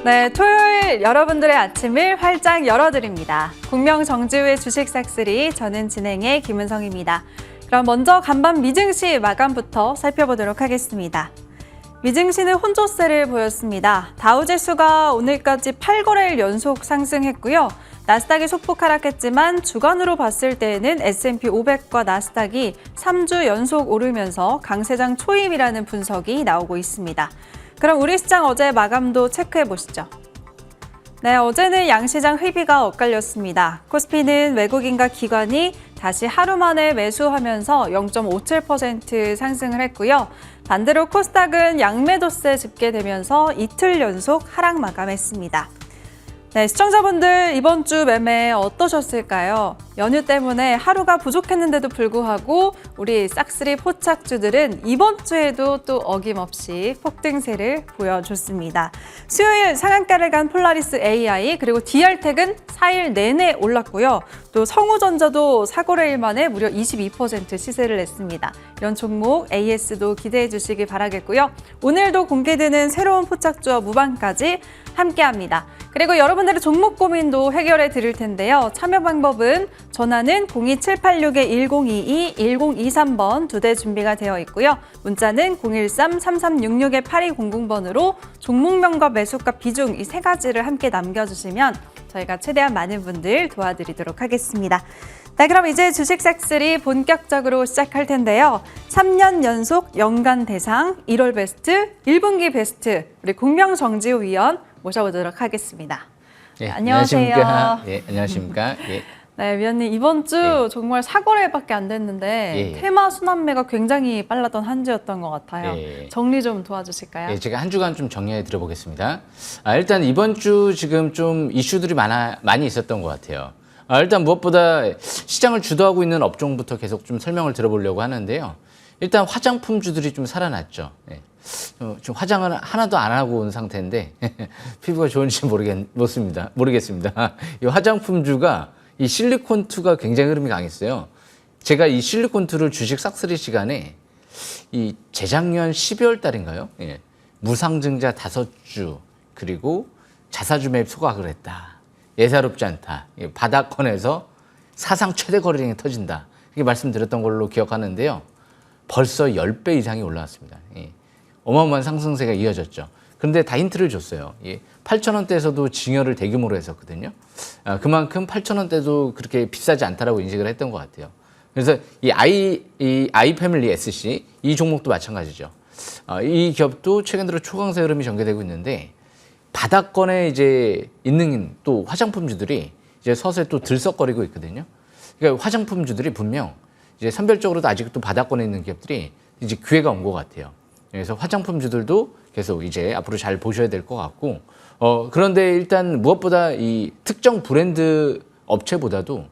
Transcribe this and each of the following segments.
네, 토요일 여러분들의 아침을 활짝 열어드립니다. 공명정지우의 주식 싹쓸이, 저는 진행의 김은성입니다. 그럼 먼저 간밤 미증시 마감부터 살펴보도록 하겠습니다. 미증시는 혼조세를 보였습니다. 다우지수가 오늘까지 8거래일 연속 상승했고요. 나스닥이 소폭 하락했지만 주간으로 봤을 때에는 S&P 500과 나스닥이 3주 연속 오르면서 강세장 초임이라는 분석이 나오고 있습니다. 그럼 우리 시장 어제 마감도 체크해 보시죠. 네, 어제는 양시장 흐비가 엇갈렸습니다. 코스피는 외국인과 기관이 다시 하루 만에 매수하면서 0.57% 상승을 했고요. 반대로 코스닥은 양매도세 집계되면서 이틀 연속 하락 마감했습니다. 네, 시청자분들 이번 주 매매 어떠셨을까요? 연휴 때문에 하루가 부족했는데도 불구하고 우리 싹쓸이 포착주들은 이번 주에도 또 어김없이 폭등세를 보여줬습니다. 수요일 상한가를 간 폴라리스 AI 그리고 DR텍은 4일 내내 올랐고요. 또 성우전자도 4거래일 만에 무려 22% 시세를 냈습니다. 이런 종목 AS도 기대해 주시기 바라겠고요. 오늘도 공개되는 새로운 포착주와 무방까지 함께합니다. 그리고 여러분들의 종목 고민도 해결해 드릴 텐데요. 참여 방법은 전화는 02786-1022, 1023번 2대 준비가 되어 있고요. 문자는 013-3366-8200번으로 종목명과 매수가 비중 이 세 가지를 함께 남겨주시면 저희가 최대한 많은 분들 도와드리도록 하겠습니다. 네, 그럼 이제 주식 싹쓸이 본격적으로 시작할 텐데요. 3년 연속 연간 대상 1월 베스트, 1분기 베스트 우리 공명정지우 위원 모셔보도록 하겠습니다. 예, 안녕하세요. 안녕하십니까? 예, 안녕하십니까? 예. 네, 위원님 이번 주 정말 4거래일밖에 안 됐는데 테마 순환매가 굉장히 빨랐던 한 주였던 것 같아요. 정리 좀 도와주실까요? 예, 제가 한 주간 좀 정리해 드려보겠습니다. 일단 이번 주 지금 좀 이슈들이 많이 있었던 것 같아요. 일단 무엇보다 시장을 주도하고 있는 업종부터 계속 좀 설명을 들어보려고 하는데요. 일단 화장품주들이 좀 살아났죠. 예. 지금 화장을 하나도 안 하고 온 상태인데 피부가 좋은지 모르겠습니다. 이 화장품주가 이 실리콘2가 굉장히 흐름이 강했어요. 제가 이 실리콘2를 주식 싹쓸이 시간에 이 재작년 12월 달인가요? 예. 무상증자 5주 그리고 자사주 매입 소각을 했다. 예사롭지 않다. 바닥권에서 사상 최대 거래량이 터진다. 이렇게 말씀드렸던 걸로 기억하는데요. 벌써 10배 이상이 올라왔습니다. 예. 어마어마한 상승세가 이어졌죠. 그런데 다 힌트를 줬어요. 8,000원대에서도 증여를 대규모로 했었거든요. 그만큼 8,000원대도 그렇게 비싸지 않다라고 인식을 했던 것 같아요. 그래서 이 I 패밀리 SC 이 종목도 마찬가지죠. 이 기업도 최근 들어 초강세 흐름이 전개되고 있는데 바닥권에 이제 있는 또 화장품주들이 이제 서서히 또 들썩거리고 있거든요. 그러니까 화장품주들이 분명 이제 선별적으로도 아직도 바닥권에 있는 기업들이 이제 기회가 온 것 같아요. 그래서 화장품주들도 계속 이제 앞으로 잘 보셔야 될 것 같고, 그런데 일단 무엇보다 이 특정 브랜드 업체보다도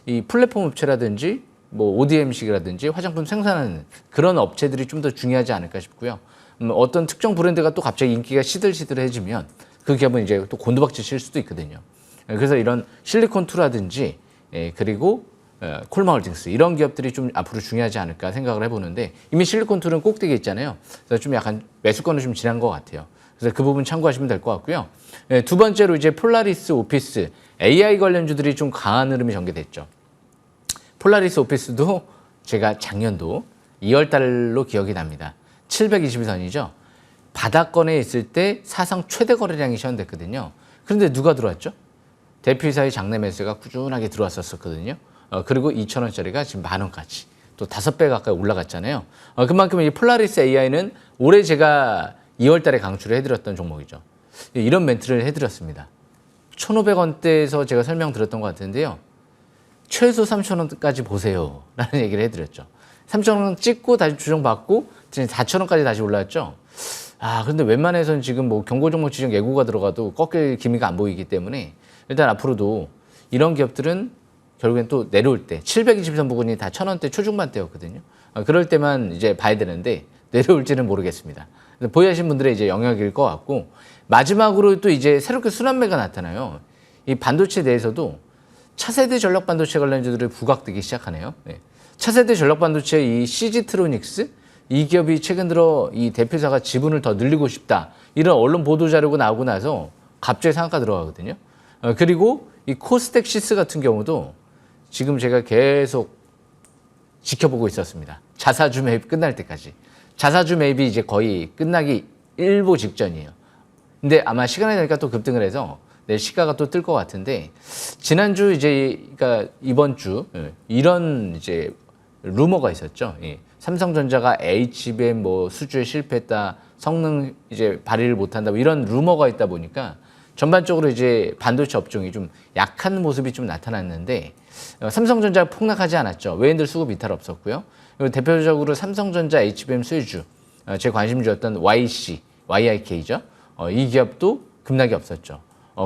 이 플랫폼 업체라든지 뭐 ODM식이라든지 화장품 생산하는 그런 업체들이 좀 더 중요하지 않을까 싶고요. 어떤 특정 브랜드가 또 갑자기 인기가 시들시들해지면 그 기업은 이제 또 곤두박질 칠 수도 있거든요. 그래서 이런 실리콘2라든지 그리고 콜마홀딩스 이런 기업들이 좀 앞으로 중요하지 않을까 생각을 해보는데 이미 실리콘2는 꼭대기에 있잖아요. 그래서 좀 약간 매수권은 좀 지난 것 같아요. 그래서 그 부분 참고하시면 될 것 같고요. 두 번째로 이제 폴라리스 오피스 AI 관련주들이 좀 강한 흐름이 전개됐죠. 폴라리스 오피스도 제가 작년도 2월 달로 기억이 납니다. 722선이죠. 바닥권에 있을 때 사상 최대 거래량이 시현됐거든요. 그런데 누가 들어왔죠? 대표이사의 장내 매수가 꾸준하게 들어왔었거든요. 그리고 2,000원짜리가 지금 10,000원까지 또 5배 가까이 올라갔잖아요. 그만큼 이 폴라리스 AI는 올해 제가 2월 달에 강추를 해드렸던 종목이죠. 이런 멘트를 해드렸습니다. 1,500원대에서 제가 설명드렸던 것 같은데요. 최소 3,000원까지 보세요. 라는 얘기를 해드렸죠. 3,000원 찍고 다시 조정받고 4,000원까지 다시 올라왔죠. 그런데 웬만해서는 지금 뭐 경고종목 지정 예고가 들어가도 꺾일 기미가 안 보이기 때문에 일단 앞으로도 이런 기업들은 결국엔 또 내려올 때 720선 부근이 다 1,000원대 초중반대였거든요. 그럴 때만 이제 봐야 되는데 내려올지는 모르겠습니다. 보유하신 분들의 이제 영역일 것 같고 마지막으로 또 이제 새롭게 순환매가 나타나요. 이 반도체 내에서도 차세대 전력 반도체 관련주들이 부각되기 시작하네요. 차세대 전력 반도체 이 CG트로닉스 이 기업이 최근 들어 이 대표사가 지분을 더 늘리고 싶다 이런 언론 보도 자료가 나오고 나서 갑자기 상한가 들어가거든요. 그리고 이 코스닥 시스 같은 경우도 지금 제가 계속 지켜보고 있었습니다. 자사주 매입 끝날 때까지. 자사주 매입이 이제 거의 끝나기 일보 직전이에요. 근데 아마 시간이 되니까 또 급등을 해서 내일 시가가 또 뜰 것 같은데, 지난주 이제, 그러니까 이번 주, 이런 이제 루머가 있었죠. 예. 삼성전자가 HBM 뭐 수주에 실패했다, 성능 이제 발휘를 못한다, 뭐 이런 루머가 있다 보니까 전반적으로 이제 반도체 업종이 좀 약한 모습이 좀 나타났는데, 삼성전자가 폭락하지 않았죠. 외인들 수급 이탈 없었고요. 그리고 대표적으로 삼성전자 HBM 수혜주, 제 관심주였던 YIK죠. 이 기업도 급락이 없었죠.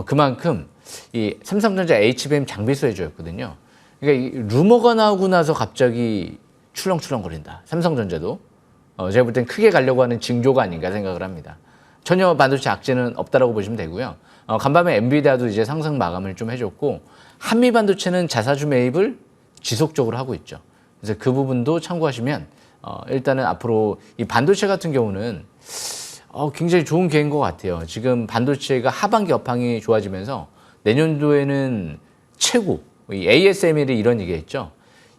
그만큼 이 삼성전자 HBM 장비 수혜주였거든요. 그러니까 이 루머가 나오고 나서 갑자기 출렁출렁거린다. 삼성전자도 제가 볼 땐 크게 가려고 하는 징조가 아닌가 생각을 합니다. 전혀 반도체 악재는 없다라고 보시면 되고요. 간밤에 엔비디아도 이제 상승 마감을 좀 해줬고, 한미 반도체는 자사주 매입을 지속적으로 하고 있죠. 그래서 그 부분도 참고하시면 일단은 앞으로 이 반도체 같은 경우는 굉장히 좋은 기회인 것 같아요. 지금 반도체가 하반기 업황이 좋아지면서 내년도에는 최고, 이 ASML이 이런 얘기했죠.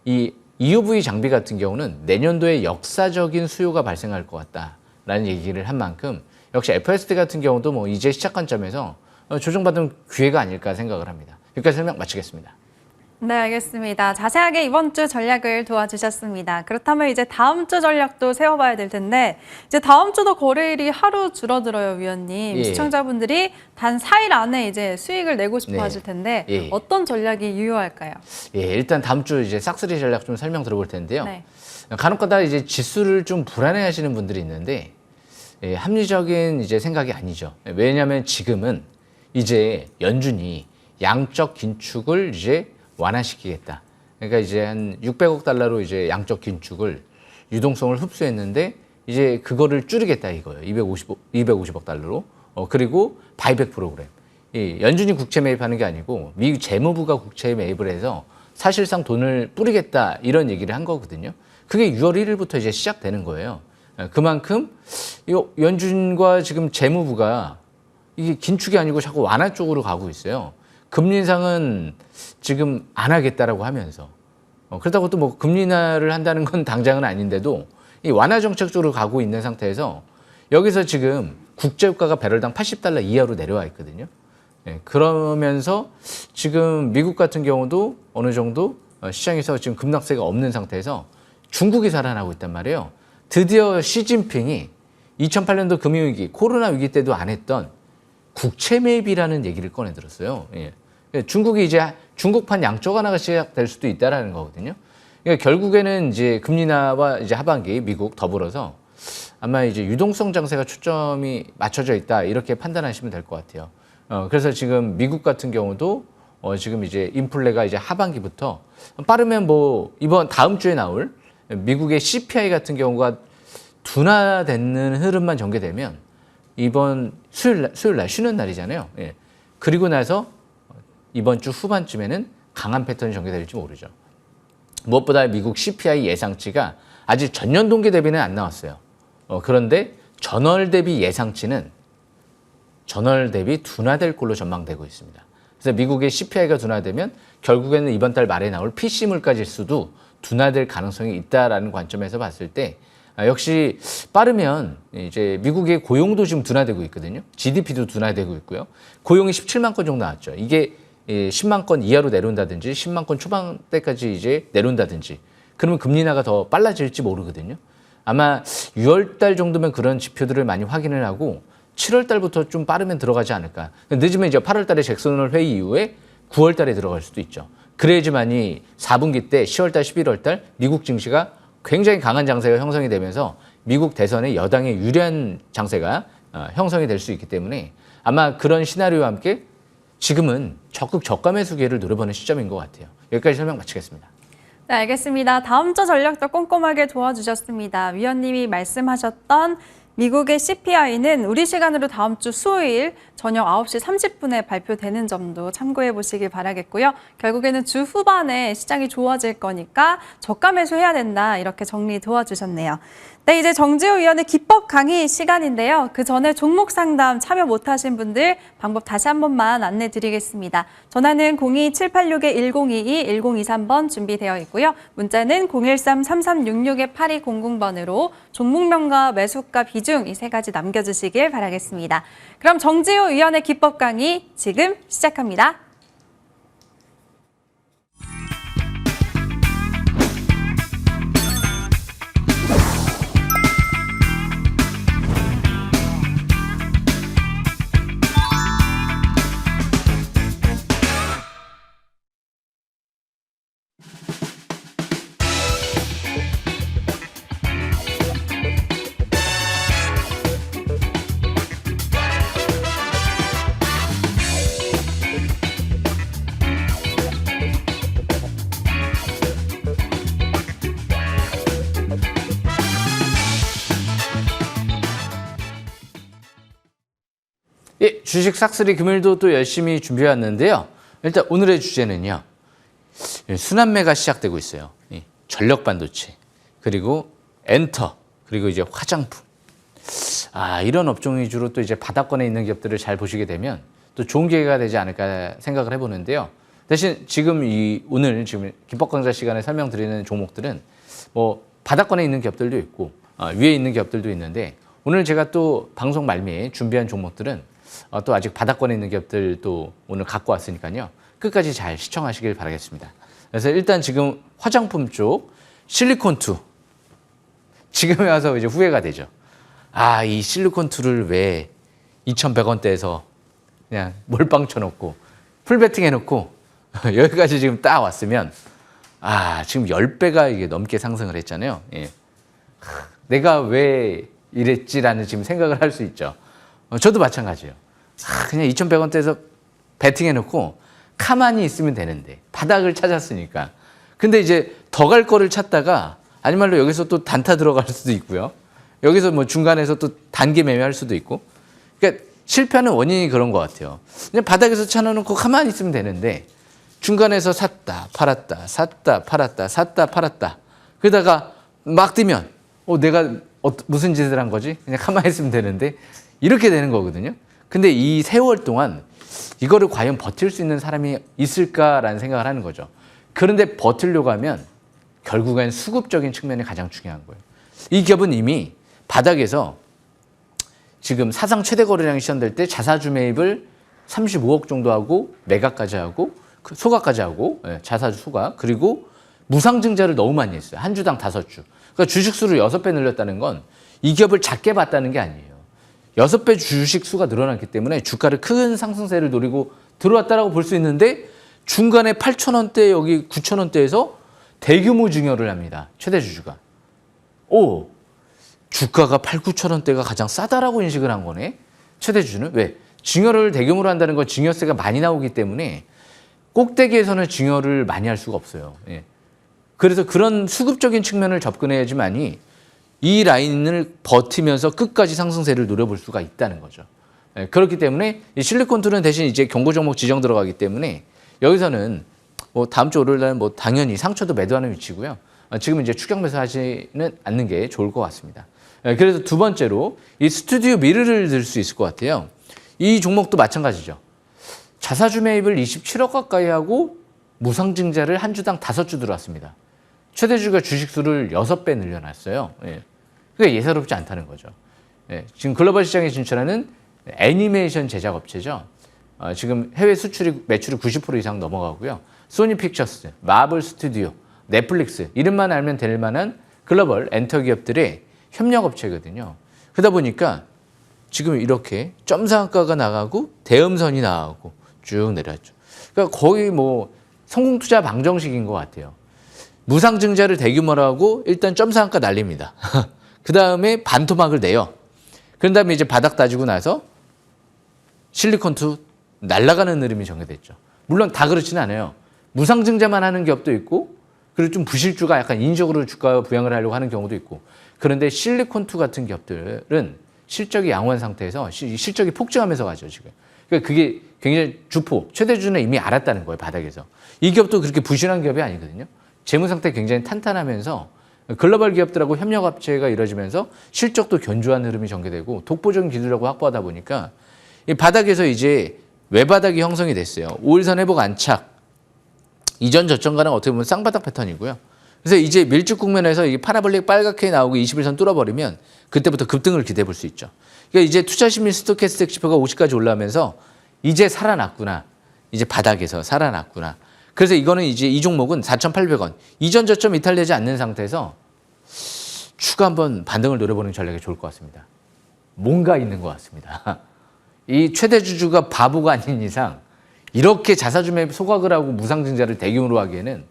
이 EUV 장비 같은 경우는 내년도에 역사적인 수요가 발생할 것 같다라는 얘기를 한 만큼, 역시 FSD 같은 경우도 뭐 이제 시작 관점에서 조정받은 기회가 아닐까 생각을 합니다. 여기까지 설명 마치겠습니다. 네, 알겠습니다. 자세하게 이번 주 전략을 도와주셨습니다. 그렇다면 이제 다음 주 전략도 세워봐야 될 텐데, 이제 다음 주도 거래일이 하루 줄어들어요, 위원님. 예. 시청자분들이 단 4일 안에 이제 수익을 내고 싶어 네. 하실 텐데, 예. 어떤 전략이 유효할까요? 예, 일단 다음 주 이제 싹쓸이 전략 좀 설명 들어볼 텐데요. 네. 간혹가다 이제 지수를 좀 불안해하시는 분들이 있는데, 합리적인 이제 생각이 아니죠. 왜냐하면 지금은 이제 연준이 양적 긴축을 이제 완화시키겠다. 그러니까 이제 한 600억 달러로 이제 양적 긴축을 유동성을 흡수했는데, 이제 그거를 줄이겠다 이거예요. 250억 달러로. 그리고 바이백 프로그램. 이 연준이 국채 매입하는 게 아니고 미 재무부가 국채 매입을 해서 사실상 돈을 뿌리겠다, 이런 얘기를 한 거거든요. 그게 6월 1일부터 이제 시작되는 거예요. 그만큼 연준과 지금 재무부가 이게 긴축이 아니고 자꾸 완화 쪽으로 가고 있어요. 금리 인상은 지금 안 하겠다라고 하면서, 그렇다고 또 뭐 금리 인하를 한다는 건 당장은 아닌데도 이 완화 정책 쪽으로 가고 있는 상태에서, 여기서 지금 국제유가가 배럴당 80달러 이하로 내려와 있거든요. 그러면서 지금 미국 같은 경우도 어느 정도 시장에서 지금 급락세가 없는 상태에서 중국이 살아나고 있단 말이에요. 드디어 시진핑이 2008년도 금융위기, 코로나 위기 때도 안 했던 국채 매입이라는 얘기를 꺼내 들었어요. 중국이 이제 중국판 양적 완화가 시작될 수도 있다라는 거거든요. 그러니까 결국에는 이제 금리 인하와 이제 하반기 미국 더불어서 아마 이제 유동성 장세가 초점이 맞춰져 있다, 이렇게 판단하시면 될 것 같아요. 그래서 지금 미국 같은 경우도 지금 이제 인플레가 이제 하반기부터 빠르면 뭐 이번 다음 주에 나올 미국의 CPI 같은 경우가 둔화되는 흐름만 전개되면 이번 수요일 날 쉬는 날이잖아요. 그리고 나서 이번 주 후반쯤에는 강한 패턴이 전개될지 모르죠. 무엇보다 미국 CPI 예상치가 아직 전년 동기 대비는 안 나왔어요. 그런데 전월 대비 예상치는 전월 대비 둔화될 걸로 전망되고 있습니다. 그래서 미국의 CPI가 둔화되면 결국에는 이번 달 말에 나올 PC물가 지수도 둔화될 가능성이 있다라는 관점에서 봤을 때, 역시 빠르면 이제 미국의 고용도 지금 둔화되고 있거든요. GDP도 둔화되고 있고요. 고용이 17만 건 정도 나왔죠. 이게 10만 건 이하로 내려온다든지 10만 건 초반대까지 이제 내려온다든지, 그러면 금리 인하가 더 빨라질지 모르거든요. 아마 6월 달 정도면 그런 지표들을 많이 확인을 하고 7월 달부터 좀 빠르면 들어가지 않을까. 늦으면 이제 8월 달에 잭슨홀 회의 이후에 9월 달에 들어갈 수도 있죠. 그래야지만이 4분기 때 10월 달, 11월 달 미국 증시가 굉장히 강한 장세가 형성이 되면서 미국 대선에 여당의 유리한 장세가 형성이 될 수 있기 때문에, 아마 그런 시나리오와 함께 지금은 적극 저가 매수 기회를 노려보는 시점인 것 같아요. 여기까지 설명 마치겠습니다. 네, 알겠습니다. 다음 주 전략도 꼼꼼하게 도와주셨습니다. 위원님이 말씀하셨던 미국의 CPI는 우리 시간으로 다음 주 수요일 저녁 9시 30분에 발표되는 점도 참고해 보시길 바라겠고요. 결국에는 주 후반에 시장이 좋아질 거니까 저가 매수해야 된다, 이렇게 정리 도와주셨네요. 네, 이제 정지우 위원의 기법 강의 시간인데요. 그 전에 종목 상담 참여 못하신 분들 방법 다시 한 번만 안내 드리겠습니다. 전화는 02786-1022, 1023번 준비되어 있고요. 문자는 013-3366-8200번으로 종목명과 매수가 비중 이 세 가지 남겨주시길 바라겠습니다. 그럼 정지우 위원의 기법 강의 지금 시작합니다. 예, 주식 싹쓸이 금일도 또 열심히 준비해 왔는데요. 일단 오늘의 주제는요. 순환매가 시작되고 있어요. 전력 반도체, 그리고 엔터, 그리고 이제 화장품. 이런 업종 위주로 또 이제 바닥권에 있는 기업들을 잘 보시게 되면 또 좋은 기회가 되지 않을까 생각을 해보는데요. 대신 지금 오늘 기법 강좌 시간에 설명드리는 종목들은 뭐 바닥권에 있는 기업들도 있고 위에 있는 기업들도 있는데 오늘 제가 또 방송 말미에 준비한 종목들은 또 아직 바닥권에 있는 기업들도 오늘 갖고 왔으니까요. 끝까지 잘 시청하시길 바라겠습니다. 그래서 일단 지금 화장품 쪽 실리콘2 지금에 와서 이제 후회가 되죠. 이 실리콘2를 왜 2,100원대에서 그냥 몰빵 쳐놓고 풀베팅 해놓고 여기까지 지금 딱 왔으면 지금 10배가 이게 넘게 상승을 했잖아요. 예. 내가 왜 이랬지라는 지금 생각을 할 수 있죠. 저도 마찬가지예요. 그냥 2,100원대에서 베팅해놓고 가만히 있으면 되는데 바닥을 찾았으니까. 근데 이제 더 갈 거를 찾다가 아니 말로 여기서 또 단타 들어갈 수도 있고요. 여기서 뭐 중간에서 또 단기 매매할 수도 있고. 그러니까 실패하는 원인이 그런 것 같아요. 그냥 바닥에서 찾아놓고 가만히 있으면 되는데 중간에서 샀다 팔았다 샀다 팔았다 샀다 팔았다 그러다가 막 뛰면 내가 무슨 짓을 한 거지? 그냥 가만히 있으면 되는데 이렇게 되는 거거든요. 근데 이 세월 동안 이거를 과연 버틸 수 있는 사람이 있을까라는 생각을 하는 거죠. 그런데 버틸려고 하면 결국엔 수급적인 측면이 가장 중요한 거예요. 이 기업은 이미 바닥에서 지금 사상 최대 거래량이 시현될 때 자사주 매입을 35억 정도 하고 매각까지 하고 소각까지 하고 자사주 소각 그리고 무상증자를 너무 많이 했어요. 한 주당 5주. 그러니까 주식수를 6배 늘렸다는 건 이 기업을 작게 봤다는 게 아니에요. 6배 주식 수가 늘어났기 때문에 주가를 큰 상승세를 노리고 들어왔다라고 볼 수 있는데 중간에 8,000원대 여기 9,000원대에서 대규모 증여를 합니다. 최대 주주가. 주가가 8, 9,000원대가 가장 싸다라고 인식을 한 거네. 최대 주주는. 왜? 증여를 대규모로 한다는 건 증여세가 많이 나오기 때문에 꼭대기에서는 증여를 많이 할 수가 없어요. 예. 그래서 그런 수급적인 측면을 접근해야지만이 이 라인을 버티면서 끝까지 상승세를 노려볼 수가 있다는 거죠. 예. 그렇기 때문에 이 실리콘2는 대신 이제 경고 종목 지정 들어가기 때문에 여기서는 뭐 다음 주 월요일 날은 뭐 당연히 상처도 매도하는 위치고요. 지금 이제 추격 매수하지는 않는 게 좋을 것 같습니다. 예. 그래서 두 번째로 이 스튜디오 미르를 들 수 있을 것 같아요. 이 종목도 마찬가지죠. 자사주 매입을 27억 가까이 하고 무상증자를 한 주당 5주 들어왔습니다. 최대주가 주식수를 6배 늘려놨어요. 예. 그게 예사롭지 않다는 거죠. 예. 지금 글로벌 시장에 진출하는 애니메이션 제작 업체죠. 지금 해외 매출이 90% 이상 넘어가고요. 소니 픽처스, 마블 스튜디오, 넷플릭스 이름만 알면 될 만한 글로벌 엔터 기업들의 협력 업체거든요. 그러다 보니까 지금 이렇게 점상가가 나가고 대음선이 나가고 쭉 내려왔죠. 그러니까 거의 뭐 성공투자 방정식인 것 같아요. 무상증자를 대규모로 하고 일단 점상가 날립니다. 그 다음에 반토막을 내요. 그런 다음에 이제 바닥 따지고 나서 실리콘2 날아가는 흐름이 정해졌죠. 물론 다 그렇지는 않아요. 무상증자만 하는 기업도 있고 그리고 좀 부실주가 약간 인위적으로 주가 부양을 하려고 하는 경우도 있고 그런데 실리콘2 같은 기업들은 실적이 양호한 상태에서 실적이 폭증하면서 가죠, 지금. 그러니까 그게 굉장히 최대주는 이미 알았다는 거예요, 바닥에서. 이 기업도 그렇게 부실한 기업이 아니거든요. 재무 상태 굉장히 탄탄하면서 글로벌 기업들하고 협력 합체가 이루어지면서 실적도 견조한 흐름이 전개되고 독보적인 기술력을 확보하다 보니까 이 바닥에서 이제 외바닥이 형성이 됐어요. 5일선 회복 안착. 이전 저점가는 어떻게 보면 쌍바닥 패턴이고요. 그래서 이제 밀집 국면에서 이 파라볼릭 빨갛게 나오고 21선 뚫어버리면 그때부터 급등을 기대해 볼 수 있죠. 그러니까 이제 투자 심리 스토캐스틱 지표가 50까지 올라오면서 이제 살아났구나. 이제 바닥에서 살아났구나. 그래서 이거는 이제 이 종목은 4,800원. 이전 저점 이탈되지 않는 상태에서 추가 한번 반등을 노려보는 전략이 좋을 것 같습니다. 뭔가 있는 것 같습니다. 이 최대 주주가 바보가 아닌 이상 이렇게 자사주 매입 소각을 하고 무상증자를 대규모로 하기에는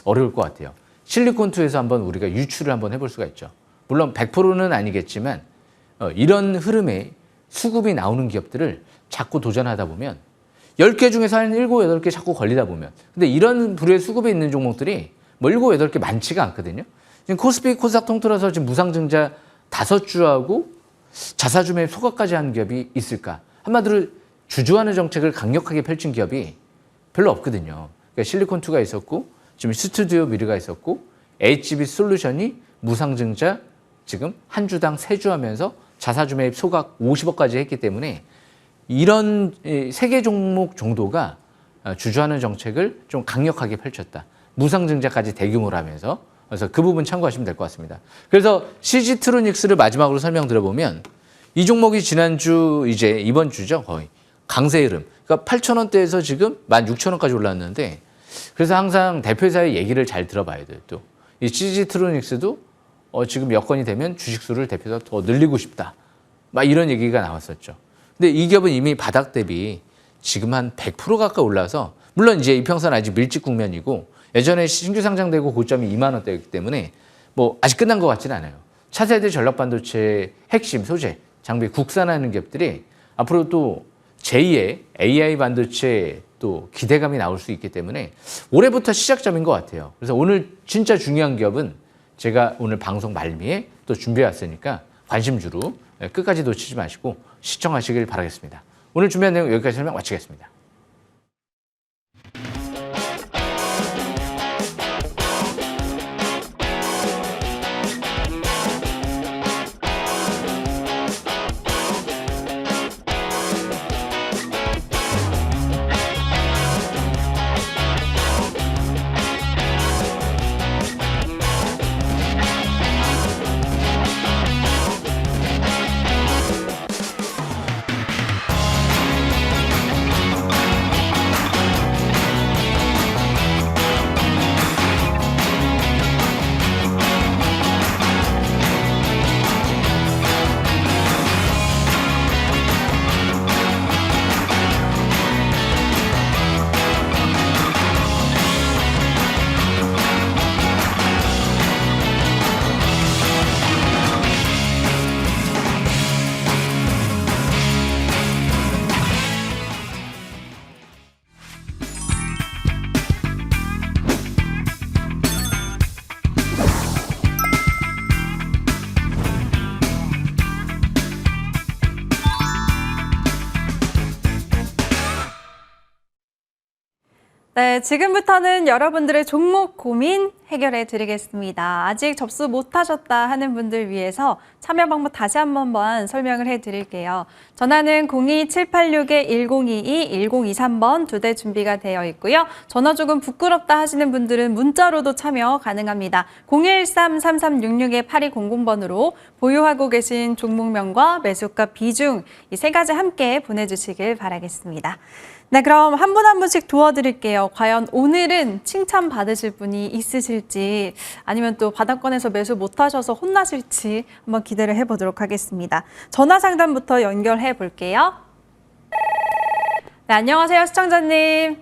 어려울 것 같아요. 실리콘2에서 한번 우리가 유추를 한번 해볼 수가 있죠. 물론 100%는 아니겠지만 이런 흐름에 수급이 나오는 기업들을 자꾸 도전하다 보면 10개 중에서 한 7, 8개 자꾸 걸리다 보면 근데 이런 부류의 수급에 있는 종목들이 뭐 7, 8개 많지가 않거든요. 지금 코스피, 코스닥 통틀어서 지금 무상증자 5주하고 자사주 매입 소각까지 한 기업이 있을까? 한마디로 주주하는 정책을 강력하게 펼친 기업이 별로 없거든요. 그러니까 실리콘2가 있었고 지금 스튜디오 미르가 있었고 HB 솔루션이 무상증자 지금 한 주당 3주 하면서 자사주 매입 소각 50억까지 했기 때문에 이런 3개 종목 정도가 주주하는 정책을 좀 강력하게 펼쳤다. 무상증자까지 대규모로 하면서 그래서 그 부분 참고하시면 될 것 같습니다. 그래서 CG트로닉스를 마지막으로 설명드려보면 이 종목이 지난주 이제 이번 주죠 거의 강세 흐름. 그러니까 8,000원대에서 지금 16,000원까지 올랐는데 그래서 항상 대표사의 얘기를 잘 들어봐야 돼요. 또 이 CG트로닉스도 지금 여건이 되면 주식수를 대표사 더 늘리고 싶다. 막 이런 얘기가 나왔었죠. 근데 이 기업은 이미 바닥 대비 지금 한 100% 가까이 올라서 물론 이제 이평선 아직 밀집 국면이고 예전에 신규 상장되고 고점이 2만 원대였기 때문에 뭐 아직 끝난 것 같지는 않아요. 차세대 전력 반도체 핵심 소재 장비 국산화하는 기업들이 앞으로 또 제2의 AI 반도체 또 기대감이 나올 수 있기 때문에 올해부터 시작점인 것 같아요. 그래서 오늘 진짜 중요한 기업은 제가 오늘 방송 말미에 또 준비해 왔으니까 관심주로 끝까지 놓치지 마시고 시청하시길 바라겠습니다. 오늘 준비한 내용 여기까지 설명 마치겠습니다. 네, 지금부터는 여러분들의 종목 고민 해결해 드리겠습니다. 아직 접수 못하셨다 하는 분들 위해서 참여 방법 다시 한번 설명을 해 드릴게요. 전화는 02786-1022, 1023번 2대 준비가 되어 있고요. 전화 조금 부끄럽다 하시는 분들은 문자로도 참여 가능합니다. 013-3366-8200번으로 보유하고 계신 종목명과 매수가 비중 이 3가지 함께 보내주시길 바라겠습니다. 네, 그럼 한 분 한 분씩 도와드릴게요. 과연 오늘은 칭찬받으실 분이 있으실지 아니면 또 바닥권에서 매수 못하셔서 혼나실지 한번 기대를 해보도록 하겠습니다. 전화 상담부터 연결해 볼게요. 네, 안녕하세요, 시청자님. 예,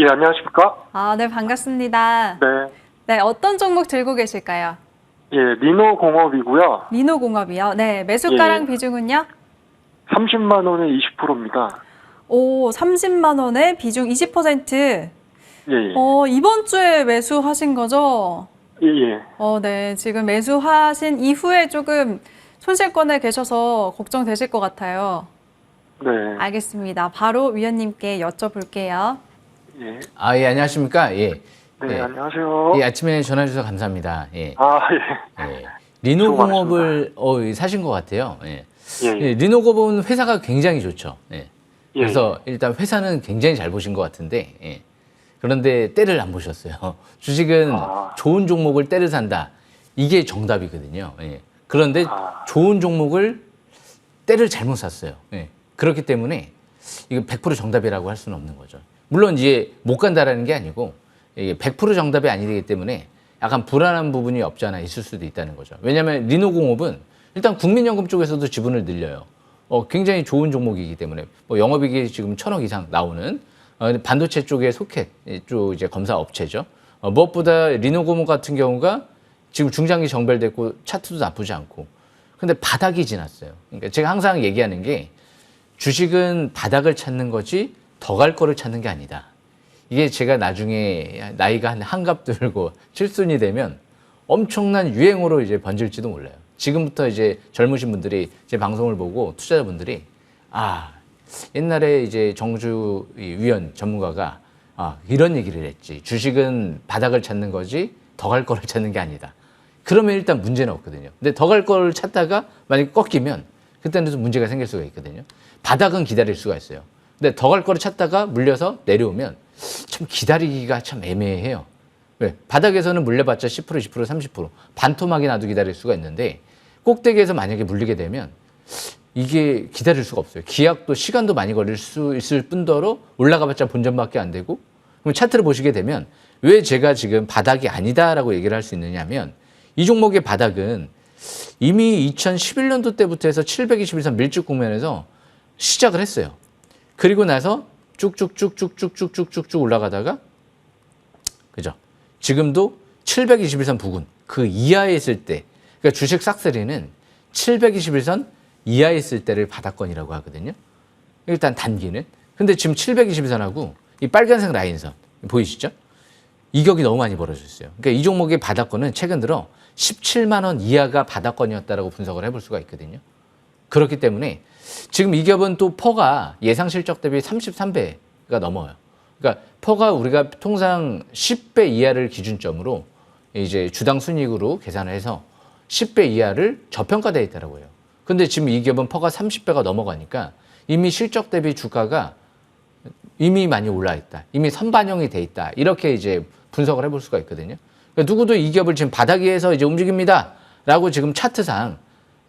안녕하십니까? 네, 반갑습니다. 네. 네, 어떤 종목 들고 계실까요? 예, 민호공업이고요. 민호공업이요. 네, 매수가랑 예. 비중은요? 30만 원에 20%입니다. 오, 30만 원에 비중 20%. 예, 예. 이번 주에 매수하신 거죠? 예, 예. 네. 지금 매수하신 이후에 조금 손실권에 계셔서 걱정되실 것 같아요. 네. 알겠습니다. 바로 위원님께 여쭤볼게요. 예. 예, 안녕하십니까? 예. 네, 예. 안녕하세요. 예, 아침에 전화 주셔서 감사합니다. 예. 아, 예. 리노공업을 사신 것 같아요. 예. 예. 예. 예, 리노공업은 회사가 굉장히 좋죠. 예. 예. 그래서 일단 회사는 굉장히 잘 보신 것 같은데, 예. 그런데 때를 안 보셨어요. 주식은 좋은 종목을 때를 산다. 이게 정답이거든요. 예. 그런데 좋은 종목을 때를 잘못 샀어요. 예. 그렇기 때문에 이거 100% 정답이라고 할 수는 없는 거죠. 물론 이제 못 간다라는 게 아니고 이게 100% 정답이 아니기 때문에 약간 불안한 부분이 없지 않아 있을 수도 있다는 거죠. 왜냐하면 리노공업은 일단 국민연금 쪽에서도 지분을 늘려요. 굉장히 좋은 종목이기 때문에 뭐 영업이익이 지금 1,000억 이상 나오는 반도체 쪽의 소켓 쪽 이제 검사 업체죠. 무엇보다 리노공업 같은 경우가 지금 중장기 정벨됐고 차트도 나쁘지 않고. 근데 바닥이 지났어요. 그러니까 제가 항상 얘기하는 게 주식은 바닥을 찾는 거지 더 갈 거를 찾는 게 아니다. 이게 제가 나중에 나이가 한갑 들고 칠순이 되면 엄청난 유행어로 이제 번질지도 몰라요. 지금부터 이제 젊으신 분들이 제 방송을 보고 투자자분들이 옛날에 이제 정주 위원 전문가가 이런 얘기를 했지. 주식은 바닥을 찾는 거지 더 갈 거를 찾는 게 아니다. 그러면 일단 문제는 없거든요. 근데 더 갈 거를 찾다가 만약에 꺾이면 그때는 좀 문제가 생길 수가 있거든요. 바닥은 기다릴 수가 있어요. 근데 더 갈 거를 찾다가 물려서 내려오면 참 기다리기가 참 애매해요. 왜? 바닥에서는 물려봤자 10%, 20%, 30% 반토막이 나도 기다릴 수가 있는데 꼭대기에서 만약에 물리게 되면 이게 기다릴 수가 없어요. 기약도 시간도 많이 걸릴 수 있을 뿐더러 올라가봤자 본전밖에 안 되고 그럼 차트를 보시게 되면 왜 제가 지금 바닥이 아니다라고 얘기를 할 수 있느냐 하면 이 종목의 바닥은 이미 2011년도 때부터 해서 721선 밀집 국면에서 시작을 했어요. 그리고 나서 쭉쭉쭉쭉쭉쭉쭉쭉 올라가다가 그죠? 지금도 721선 부근 그 이하에 있을 때 그러니까 주식 싹쓸이는 721선 이하에 있을 때를 바닥권이라고 하거든요. 일단 단기는. 근데 지금 721선하고 이 빨간색 라인선 보이시죠? 이격이 너무 많이 벌어졌어요. 그러니까 이 종목의 바닥권은 최근 들어 17만 원 이하가 바닥권이었다라고 분석을 해볼 수가 있거든요. 그렇기 때문에 지금 이 기업은 또 퍼가 예상 실적 대비 33배가 넘어요. 그러니까 퍼가 우리가 통상 10배 이하를 기준점으로 이제 주당 순이익으로 계산을 해서 10배 이하를 저평가되어 있다라고 해요. 근데 지금 이 기업은 퍼가 30배가 넘어가니까 이미 실적 대비 주가가 이미 많이 올라 있다. 이미 선반영이 돼 있다. 이렇게 이제 분석을 해볼 수가 있거든요. 그러니까 누구도 이 기업을 지금 바닥 위에서 이제 움직입니다. 라고 지금 차트상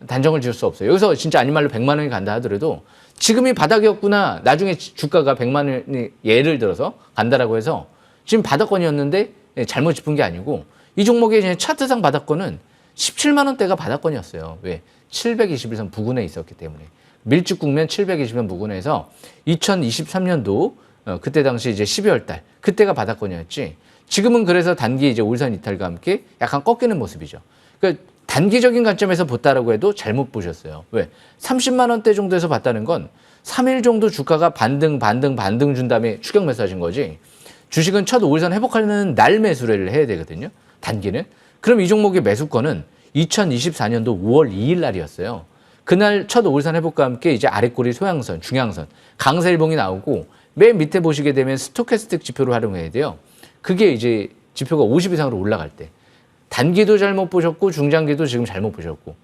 단정을 지을 수 없어요. 여기서 진짜 아닌 말로 100만 원이 간다 하더라도 지금이 바닥이었구나. 나중에 주가가 100만 원이 예를 들어서 간다라고 해서 지금 바닥권이었는데 잘못 짚은 게 아니고 이 종목의 차트상 바닥권은 17만 원대가 바닥권이었어요. 왜? 721선 부근에 있었기 때문에. 밀집 국면 720선 부근에서 2023년도 그때 당시 이제 12월 달 그때가 바닥권이었지. 지금은 그래서 단기 이제 올선 이탈과 함께 약간 꺾이는 모습이죠. 그러니까 단기적인 관점에서 봤다라고 해도 잘못 보셨어요. 왜? 30만 원대 정도에서 봤다는 건 3일 정도 주가가 반등 준 다음에 추격 매수하신 거지. 주식은 첫 5일선 회복하는 날 매수를 해야 되거든요. 단기는. 그럼 이 종목의 매수권은 2024년도 5월 2일 날이었어요. 그날 첫 5일선 회복과 함께 이제 아랫꼬리 소양선, 중양선, 강세일봉이 나오고 맨 밑에 보시게 되면 스토캐스틱 지표를 활용해야 돼요. 그게 이제 지표가 50 이상으로 올라갈 때. 단기도 잘못 보셨고 중장기도 지금 잘못 보셨고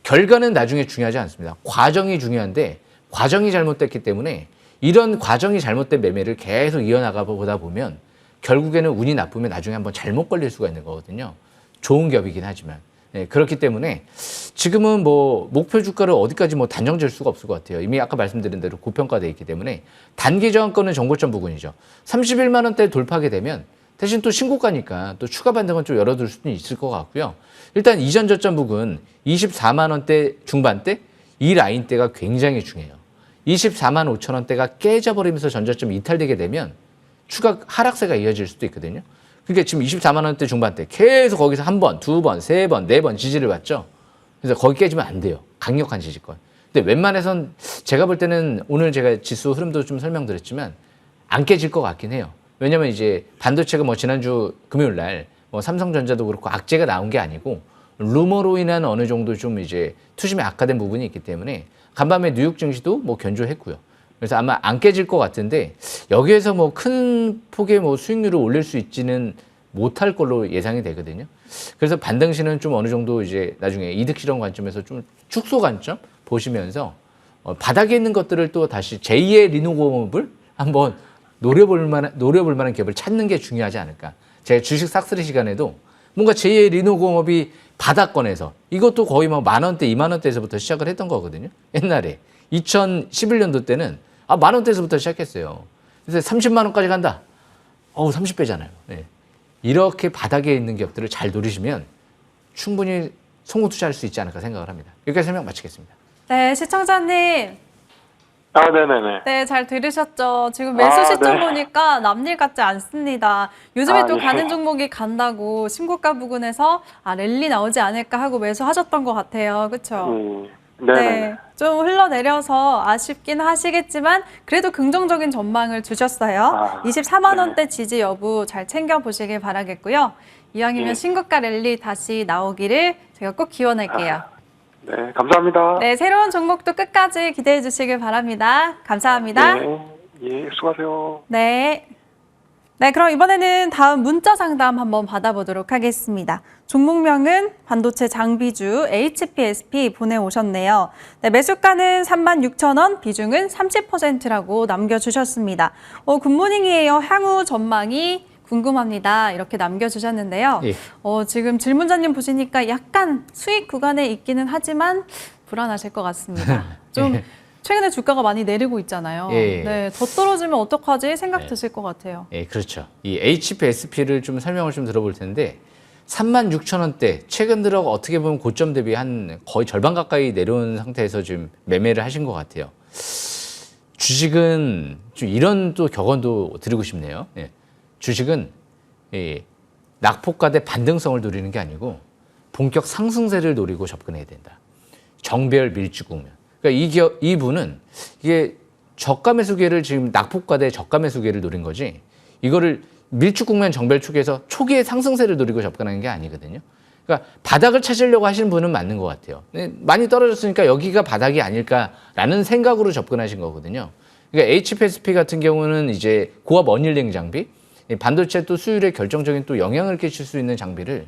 결과는 나중에 중요하지 않습니다. 과정이 중요한데 과정이 잘못됐기 때문에 이런 과정이 잘못된 매매를 계속 이어나가 보다 보면 결국에는 운이 나쁘면 나중에 한번 잘못 걸릴 수가 있는 거거든요. 좋은 기업이긴 하지만. 네, 그렇기 때문에 지금은 뭐 목표 주가를 어디까지 뭐 단정 지을 수가 없을 것 같아요. 이미 아까 말씀드린 대로 고평가되어 있기 때문에 단기 저항권은 정고점 부근이죠. 31만 원대 돌파하게 되면 대신 또 신고가니까 또 추가 반등은 좀 열어둘 수는 있을 것 같고요. 일단 이전 저점 부근 24만 원대 중반대 이 라인대가 굉장히 중요해요. 24만 5천 원대가 깨져버리면서 전저점 이탈되게 되면 추가 하락세가 이어질 수도 있거든요. 그러니까 지금 24만 원대 중반대 계속 거기서 한 번, 두 번, 세 번, 네 번 지지를 받죠. 그래서 거기 깨지면 안 돼요. 강력한 지지권. 근데 웬만해선 제가 볼 때는 오늘 제가 지수 흐름도 좀 설명드렸지만 안 깨질 것 같긴 해요. 왜냐면 이제 반도체가 뭐 지난주 금요일 날 뭐 삼성전자도 그렇고 악재가 나온 게 아니고 루머로 인한 어느 정도 좀 이제 투심이 악화된 부분이 있기 때문에 간밤에 뉴욕 증시도 뭐 견조했고요. 그래서 아마 안 깨질 것 같은데 여기에서 뭐 큰 폭의 뭐 수익률을 올릴 수 있지는 못할 걸로 예상이 되거든요. 그래서 반등시는 좀 어느 정도 이제 나중에 이득 실현 관점에서 좀 축소 관점 보시면서 바닥에 있는 것들을 또 다시 제2의 리노공업을 한번 노려볼 만한 기업을 찾는 게 중요하지 않을까. 제가 주식 싹쓸이 시간에도 뭔가 제2의 리노공업이 바닥권에서 이것도 거의 뭐 10,000원대, 20,000원대에서부터 시작을 했던 거거든요. 옛날에 2011년도 때는 10,000원대에서부터 시작했어요. 그래서 30만 원까지 간다. 30배잖아요. 네. 이렇게 바닥에 있는 기업들을 잘 노리시면 충분히 성공 투자할 수 있지 않을까 생각을 합니다. 여기까지 설명 마치겠습니다. 네, 시청자님. 네네네. 네, 잘 들으셨죠? 지금 매수 시점 네. 보니까 남일 같지 않습니다. 요즘에 또 예. 가는 종목이 간다고 신고가 부근에서 랠리 나오지 않을까 하고 매수하셨던 것 같아요. 그렇죠? 네네. 네, 좀 흘러내려서 아쉽긴 하시겠지만 그래도 긍정적인 전망을 주셨어요. 24만 원대 지지 여부 잘 챙겨보시길 바라겠고요. 이왕이면 예. 신고가 랠리 다시 나오기를 제가 꼭 기원할게요. 네, 감사합니다. 네, 새로운 종목도 끝까지 기대해 주시길 바랍니다. 감사합니다. 예, 수고하세요. 네. 네, 그럼 이번에는 다음 문자 상담 한번 받아보도록 하겠습니다. 종목명은 반도체 장비주 HPSP 보내오셨네요. 네, 매수가는 36,000원, 비중은 30%라고 남겨주셨습니다. 굿모닝이에요. 향후 전망이 궁금합니다. 이렇게 남겨주셨는데요. 예. 지금 질문자님 보시니까 약간 수익 구간에 있기는 하지만 불안하실 것 같습니다. 좀 최근에 주가가 많이 내리고 있잖아요. 예. 네, 더 떨어지면 어떡하지 생각 드실 것 같아요. 예, 그렇죠. 이 HPSP를 좀 설명을 좀 들어볼 텐데 36,000원대 최근 들어 어떻게 보면 고점 대비 한 거의 절반 가까이 내려온 상태에서 지금 매매를 하신 것 같아요. 주식은 좀 이런 또 격언도 드리고 싶네요. 예. 주식은 낙폭과 대 반등성을 노리는 게 아니고 본격 상승세를 노리고 접근해야 된다. 정배열 밀주 국면. 그러니까 이분은 이게 저가 매수기를 지금 낙폭과 대 저가 매수기를 노린 거지 이거를 밀주 국면 정배열 초기에서 초기의 상승세를 노리고 접근하는 게 아니거든요. 그러니까 바닥을 찾으려고 하시는 분은 맞는 것 같아요. 많이 떨어졌으니까 여기가 바닥이 아닐까라는 생각으로 접근하신 거거든요. 그러니까 HPSP 같은 경우는 이제 고압 어닐링 장비, 반도체 또 수율에 결정적인 또 영향을 끼칠 수 있는 장비를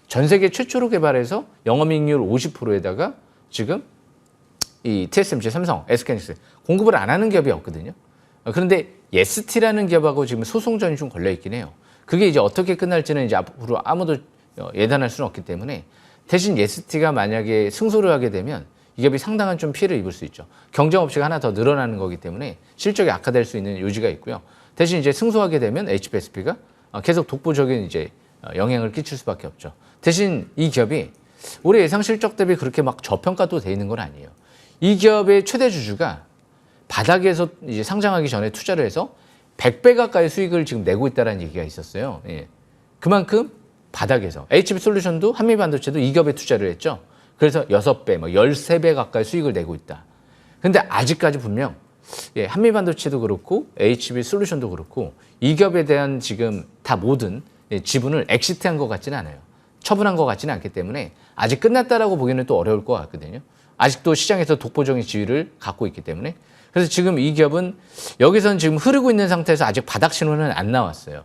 전 세계 최초로 개발해서 영업이익률 50%에다가 지금 이 TSMC, 삼성, SK하이닉스 공급을 안 하는 기업이 없거든요. 그런데 ST라는 기업하고 지금 소송전이 좀 걸려 있긴 해요. 그게 이제 어떻게 끝날지는 이제 앞으로 아무도 예단할 수는 없기 때문에 대신 ST가 만약에 승소를 하게 되면 이 기업이 상당한 좀 피해를 입을 수 있죠. 경쟁 업체가 하나 더 늘어나는 거기 때문에 실적이 악화될 수 있는 요지가 있고요. 대신 이제 승소하게 되면 HPSP가 계속 독보적인 이제 영향을 끼칠 수밖에 없죠. 대신 이 기업이 올해 예상 실적 대비 그렇게 막 저평가도 돼 있는 건 아니에요. 이 기업의 최대 주주가 바닥에서 이제 상장하기 전에 투자를 해서 100배 가까이 수익을 지금 내고 있다는 얘기가 있었어요. 예. 그만큼 바닥에서 HB솔루션도 한미반도체도 이 기업에 투자를 했죠. 그래서 6배, 13배 가까이 수익을 내고 있다. 근데 아직까지 분명 한미반도체도 그렇고 HB솔루션도 그렇고 이 기업에 대한 지금 다 모든 지분을 엑시트한 것 같지는 않아요. 처분한 것 같지는 않기 때문에 아직 끝났다라고 보기는 또 어려울 것 같거든요. 아직도 시장에서 독보적인 지위를 갖고 있기 때문에. 그래서 지금 이 기업은 여기서는 지금 흐르고 있는 상태에서 아직 바닥 신호는 안 나왔어요.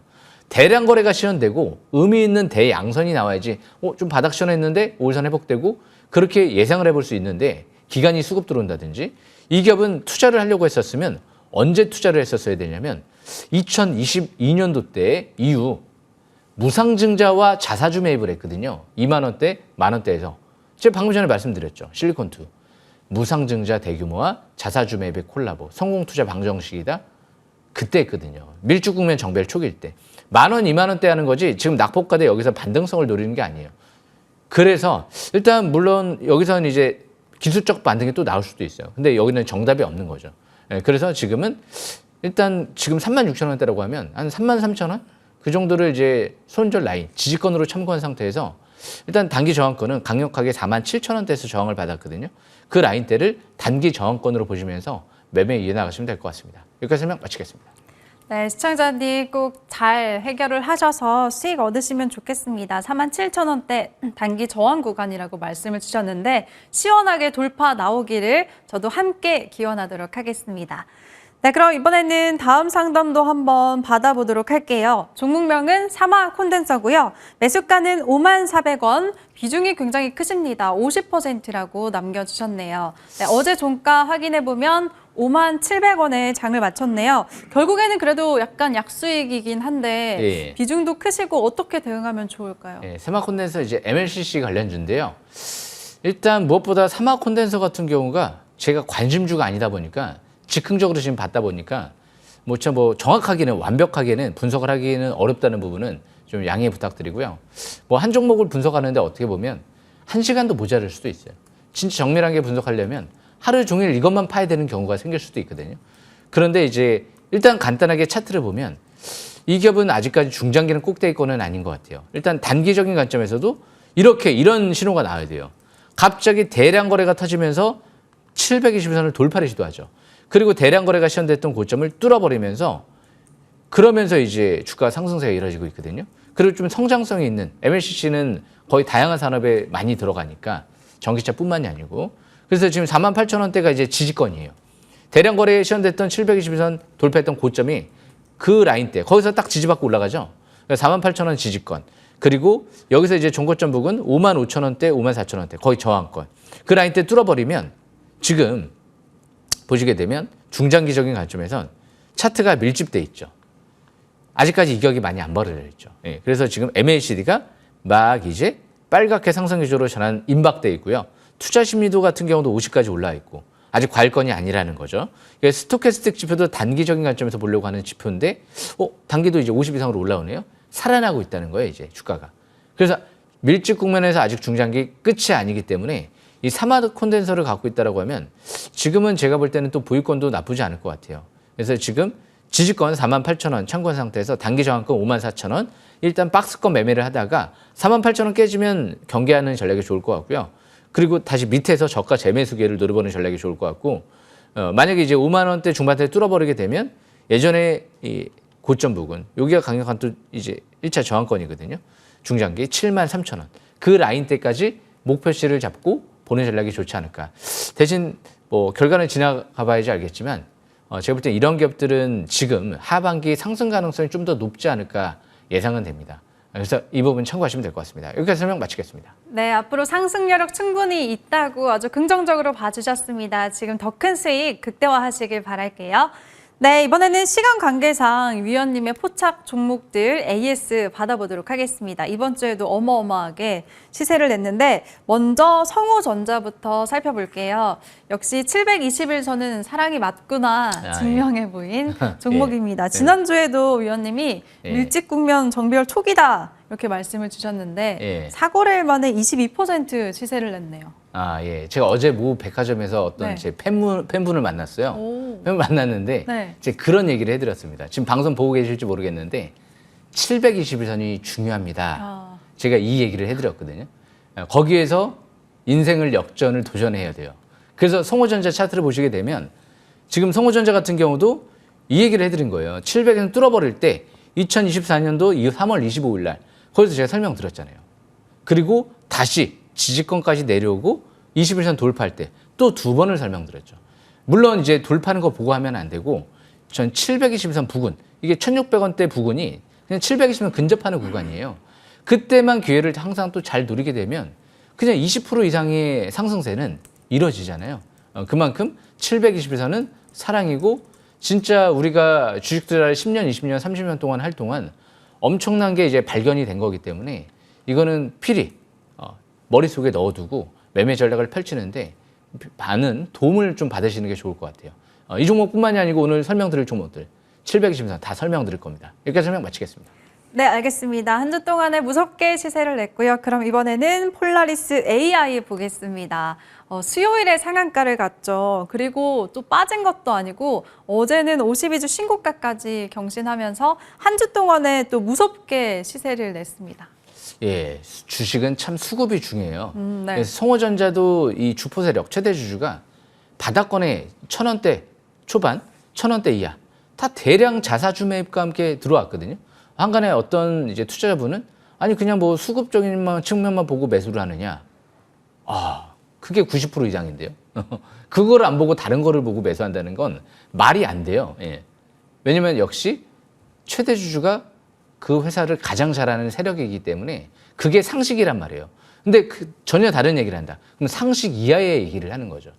대량 거래가 실현되고 의미 있는 대양선이 나와야지 좀 바닥 실현했는데 5일선 회복되고 그렇게 예상을 해볼 수 있는데 기간이 수급 들어온다든지 이 기업은 투자를 하려고 했었으면 언제 투자를 했었어야 되냐면 2022년도 때 이후 무상증자와 자사주 매입을 했거든요. 2만 원대, 만 원대에서. 제가 방금 전에 말씀드렸죠. 실리콘2. 무상증자 대규모와 자사주 매입의 콜라보. 성공투자 방정식이다. 그때 했거든요. 밀주 국면 정배열 초기일 때. 10,000원, 2만 원대 하는 거지 지금 낙폭과대 여기서 반등성을 노리는 게 아니에요. 그래서 일단 물론 여기서는 이제 기술적 반등이 또 나올 수도 있어요. 근데 여기는 정답이 없는 거죠. 그래서 지금은 일단 지금 36,000원대라고 하면 한 33,000원? 그 정도를 이제 손절 라인, 지지권으로 참고한 상태에서 일단 단기 저항권은 강력하게 47,000원대에서 저항을 받았거든요. 그 라인대를 단기 저항권으로 보시면서 매매 이어나가시면 될 것 같습니다. 여기까지 설명 마치겠습니다. 네, 시청자님 꼭 잘 해결을 하셔서 수익 얻으시면 좋겠습니다. 47,000원대 단기 저항 구간이라고 말씀을 주셨는데 시원하게 돌파 나오기를 저도 함께 기원하도록 하겠습니다. 네, 그럼 이번에는 다음 상담도 한번 받아보도록 할게요. 종목명은 사마 콘덴서고요. 매수가는 54,400원, 비중이 굉장히 크십니다. 50%라고 남겨주셨네요. 네, 어제 종가 확인해보면 57,700원에 장을 마쳤네요. 결국에는 그래도 약간 약수익이긴 한데 예. 비중도 크시고 어떻게 대응하면 좋을까요? 예, 세마 콘덴서 이제 MLCC 관련주인데요. 일단 무엇보다 사마 콘덴서 같은 경우가 제가 관심주가 아니다 보니까 즉흥적으로 지금 봤다 보니까 뭐 정확하게는 완벽하게는 분석을 하기는 어렵다는 부분은 좀 양해 부탁드리고요. 뭐 한 종목을 분석하는데 어떻게 보면 1시간도 모자랄 수도 있어요. 진짜 정밀하게 분석하려면 하루 종일 이것만 파야 되는 경우가 생길 수도 있거든요. 그런데 이제 일단 간단하게 차트를 보면 이 기업은 아직까지 중장기는 꼭대기권은 아닌 것 같아요. 일단 단기적인 관점에서도 이런 신호가 나와야 돼요. 갑자기 대량 거래가 터지면서 720선을 돌파를 시도하죠. 그리고 대량 거래가 시현됐던 고점을 뚫어버리면서 그러면서 이제 주가 상승세가 이루어지고 있거든요. 그리고 좀 성장성이 있는 MLCC는 거의 다양한 산업에 많이 들어가니까 전기차뿐만이 아니고 그래서 지금 48,000원대가 이제 지지권이에요. 대량 거래에 시현됐던 722선 돌파했던 고점이 그 라인대 거기서 딱 지지받고 올라가죠. 48,000원 지지권. 그리고 여기서 이제 종고점 부근 55,000원대, 54,000원대 거의 저항권. 그 라인대 뚫어버리면 지금 보시게 되면 중장기적인 관점에선 차트가 밀집돼 있죠. 아직까지 이격이 많이 안 벌어져 있죠. 예, 그래서 지금 MACD가 막 이제 빨갛게 상승 기조로 전환 임박돼 있고요. 투자 심리도 같은 경우도 50까지 올라 있고 아직 과일권이 아니라는 거죠. 스토캐스틱 지표도 단기적인 관점에서 보려고 하는 지표인데 단기도 이제 50 이상으로 올라오네요. 살아나고 있다는 거예요, 이제 주가가. 그래서 밀집 국면에서 아직 중장기 끝이 아니기 때문에 이 사마 콘덴서를 갖고 있다라고 하면 지금은 제가 볼 때는 또 보유권도 나쁘지 않을 것 같아요. 그래서 지금 지지권 48,000원 참고 상태에서 단기 저항권 54,000원 일단 박스권 매매를 하다가 48,000원 깨지면 경계하는 전략이 좋을 것 같고요. 그리고 다시 밑에서 저가 재매수 기회를 노려보는 전략이 좋을 것 같고 만약에 이제 5만 원대 중반대 뚫어버리게 되면 예전에 이 고점 부근 여기가 강력한 또 이제 1차 저항권이거든요. 중장기 73,000원 그 라인대까지 목표치를 잡고 보는 전략이 좋지 않을까. 대신 뭐 결과는 지나가 봐야지 알겠지만 제가 볼 때 이런 기업들은 지금 하반기 상승 가능성이 좀 더 높지 않을까 예상은 됩니다. 그래서 이 부분 참고하시면 될 것 같습니다. 여기까지 설명 마치겠습니다. 네, 앞으로 상승 여력 충분히 있다고 아주 긍정적으로 봐주셨습니다. 지금 더 큰 수익 극대화하시길 바랄게요. 네, 이번에는 시간 관계상 위원님의 포착 종목들 AS 받아보도록 하겠습니다. 이번 주에도 어마어마하게 시세를 냈는데 먼저 성우전자부터 살펴볼게요. 역시 721선은 사랑이 맞구나 증명해 보인 종목입니다. 예. 지난주에도 위원님이 예. 밀집 국면 정비열 초기다 이렇게 말씀을 주셨는데 예. 사거래일 만에 22% 시세를 냈네요. 아, 예. 제가 어제 모 백화점에서 어떤 네. 제 팬분을 만났어요. 오. 팬분 만났는데 네. 제가 그런 얘기를 해드렸습니다. 지금 방송 보고 계실지 모르겠는데 721선이 중요합니다. 아. 제가 이 얘기를 해드렸거든요. 거기에서 인생을 역전을 도전해야 돼요. 그래서 성호전자 차트를 보시게 되면 지금 성호전자 같은 경우도 이 얘기를 해드린 거예요. 700은 뚫어버릴 때 2024년도 3월 25일 날 거기서 제가 설명드렸잖아요. 그리고 다시 지지권까지 내려오고 21선 돌파할 때 또 2번을 설명드렸죠. 물론 이제 돌파하는 거 보고 하면 안 되고 전 721선 부근 이게 1,600원대 부근이 그냥 720선 근접하는 구간이에요. 그때만 기회를 항상 또 잘 누리게 되면 그냥 20% 이상의 상승세는 이루어지잖아요. 그만큼 721선은 사랑이고 진짜 우리가 주식 투자를 10년, 20년, 30년 동안 할 동안 엄청난 게 이제 발견이 된 거기 때문에 이거는 필히 머릿속에 넣어두고 매매 전략을 펼치는데 많은 도움을 좀 받으시는 게 좋을 것 같아요. 이 종목뿐만이 아니고 오늘 설명드릴 종목들 720선 다 설명드릴 겁니다. 여기까지 설명 마치겠습니다. 네, 알겠습니다. 한 주 동안에 무섭게 시세를 냈고요. 그럼 이번에는 폴라리스 AI 보겠습니다. 수요일에 상한가를 갔죠. 그리고 또 빠진 것도 아니고 어제는 52주 신고가까지 경신하면서 한 주 동안에 또 무섭게 시세를 냈습니다. 예, 주식은 참 수급이 중요해요. 네. 그래서 성호전자도 이 주포 세력 최대 주주가 바닥권에 1,000원대 초반, 1,000원대 이하 다 대량 자사주 매입과 함께 들어왔거든요. 한간에 어떤 이제 투자자분은 아니 그냥 뭐 수급적인 측면만 보고 매수를 하느냐. 그게 90% 이상인데요. 그걸 안 보고 다른 거를 보고 매수한다는 건 말이 안 돼요. 예. 왜냐면 역시 최대 주주가 그 회사를 가장 잘하는 세력이기 때문에 그게 상식이란 말이에요. 근데 전혀 다른 얘기를 한다. 그럼 상식 이하의 얘기를 하는 거죠.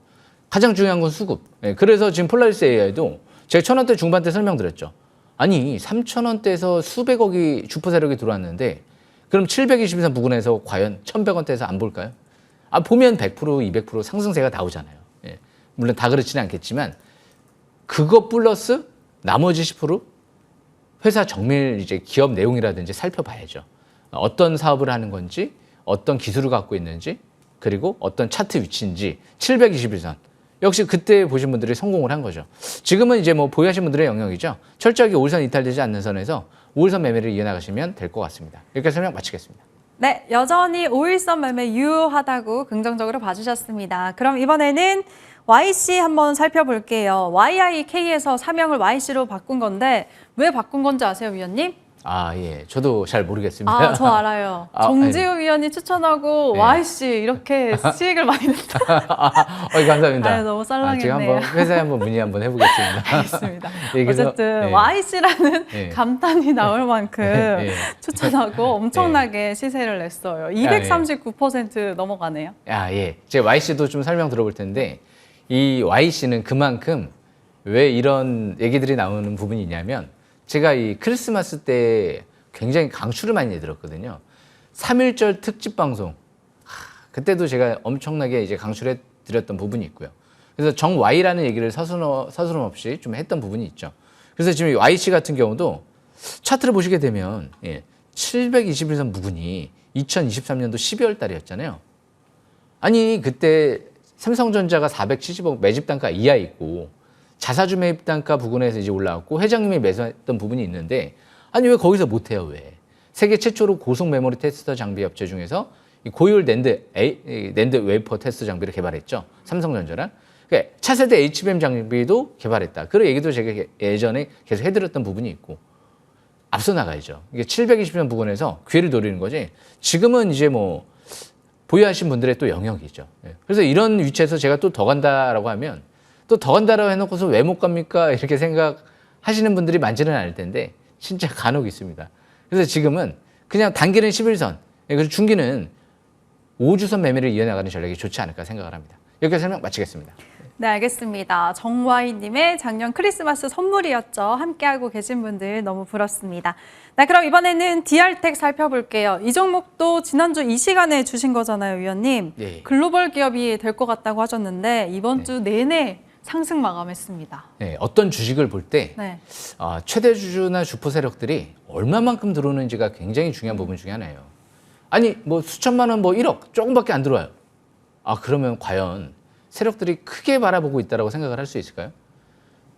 가장 중요한 건 수급. 예. 그래서 지금 폴라리스 AI도 제가 1,000원대 중반대 설명드렸죠. 아니 3,000원대에서 수백억이 주포 세력이 들어왔는데 그럼 720에서 부근에서 과연 1,100원대에서 안 볼까요? 보면 100%, 200% 상승세가 나오잖아요. 예. 물론 다 그렇지는 않겠지만 그거 플러스 나머지 10% 회사 정밀 이제 기업 내용이라든지 살펴봐야죠. 어떤 사업을 하는 건지, 어떤 기술을 갖고 있는지, 그리고 어떤 차트 위치인지 721선. 역시 그때 보신 분들이 성공을 한 거죠. 지금은 이제 뭐 보유하신 분들의 영역이죠. 철저하게 5일선 이탈되지 않는 선에서 5일선 매매를 이어나가시면 될 것 같습니다. 여기까지 설명 마치겠습니다. 네, 여전히 5일선 매매 유효하다고 긍정적으로 봐주셨습니다. 그럼 이번에는 YC 한번 살펴볼게요. YIK에서 사명을 YC로 바꾼 건데 왜 바꾼 건지 아세요, 위원님? 예. 저도 잘 모르겠습니다. 저 알아요. 정지우 위원이 추천하고 네. YC 이렇게 수익을 많이 냈다. 감사합니다. 너무 썰렁했네요. 제가 한번 회사에 한번 문의 한번 해보겠습니다. 알겠습니다. 예, 그래서, 어쨌든 네. YC라는 네. 감탄이 나올 만큼 네. 추천하고 엄청나게 시세를 냈어요. 239% 넘어가네요. 예. 제가 YC도 좀 설명 들어볼 텐데 이 YC는 그만큼 왜 이런 얘기들이 나오는 부분이 있냐면 제가 이 크리스마스 때 굉장히 강추를 많이 해드렸거든요. 3.1절 특집 방송. 그때도 제가 엄청나게 이제 강추를 해드렸던 부분이 있고요. 그래서 정Y라는 얘기를 서스럼 없이 좀 했던 부분이 있죠. 그래서 지금 YC 같은 경우도 차트를 보시게 되면 721선 부근이 2023년도 12월 달이었잖아요. 아니 그때 삼성전자가 470억 매집 단가 이하에 있고 자사주 매입 단가 부근에서 이제 올라왔고 회장님이 매수했던 부분이 있는데 아니 왜 거기서 못해요 왜? 세계 최초로 고속 메모리 테스터 장비 업체 중에서 이 고효율 낸드 웨이퍼 테스터 장비를 개발했죠. 삼성전자랑. 그러니까 차세대 HBM 장비도 개발했다. 그런 얘기도 제가 예전에 계속 해드렸던 부분이 있고 앞서 나가야죠. 이게 720년 부근에서 기회를 노리는 거지. 지금은 이제 뭐 보유하신 분들의 또 영역이죠. 그래서 이런 위치에서 제가 또 더 간다라고 하면 또 더 간다라고 해놓고서 왜 못 갑니까? 이렇게 생각하시는 분들이 많지는 않을 텐데 진짜 간혹 있습니다. 그래서 지금은 그냥 단기는 11선, 그리고 중기는 5주선 매매를 이어나가는 전략이 좋지 않을까 생각을 합니다. 여기까지 설명 마치겠습니다. 네, 알겠습니다. 정와이님의 작년 크리스마스 선물이었죠. 함께하고 계신 분들 너무 부럽습니다. 네, 그럼 이번에는 DR텍 살펴볼게요. 이 종목도 지난주 이 시간에 주신 거잖아요, 위원님. 네. 글로벌 기업이 될 것 같다고 하셨는데 이번 주 내내 상승 마감했습니다. 네, 어떤 주식을 볼 때 네. 최대 주주나 주포 세력들이 얼마만큼 들어오는지가 굉장히 중요한 부분 중에 하나예요. 아니 뭐 수천만 원, 뭐 1억 조금밖에 안 들어와요. 그러면 과연 세력들이 크게 바라보고 있다고 생각을 할 수 있을까요?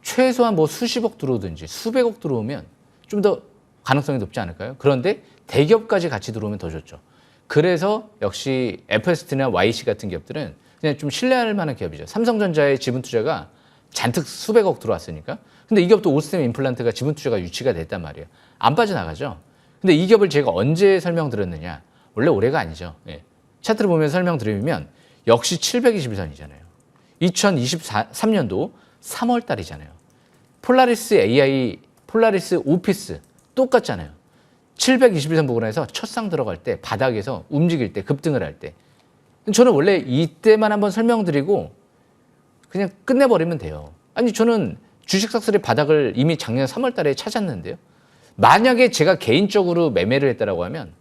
최소한 뭐 수십억 들어오든지 수백억 들어오면 좀 더 가능성이 높지 않을까요? 그런데 대기업까지 같이 들어오면 더 좋죠. 그래서 역시 FST나 YC 같은 기업들은 그냥 좀 신뢰할 만한 기업이죠. 삼성전자의 지분 투자가 잔뜩 수백억 들어왔으니까. 근데 이 기업도 오스템 임플란트가 지분 투자가 유치가 됐단 말이에요. 안 빠져나가죠. 근데 이 기업을 제가 언제 설명드렸느냐? 원래 올해가 아니죠. 차트를 보면서 설명드리면 역시 721선이잖아요. 2023년도 3월 달이잖아요. 폴라리스 AI, 폴라리스 오피스 똑같잖아요. 721선 부근에서 첫상 들어갈 때, 바닥에서 움직일 때, 급등을 할 때. 저는 원래 이때만 한번 설명드리고 그냥 끝내버리면 돼요. 아니 저는 주식삭슬의 바닥을 이미 작년 3월 달에 찾았는데요. 만약에 제가 개인적으로 매매를 했다라고 하면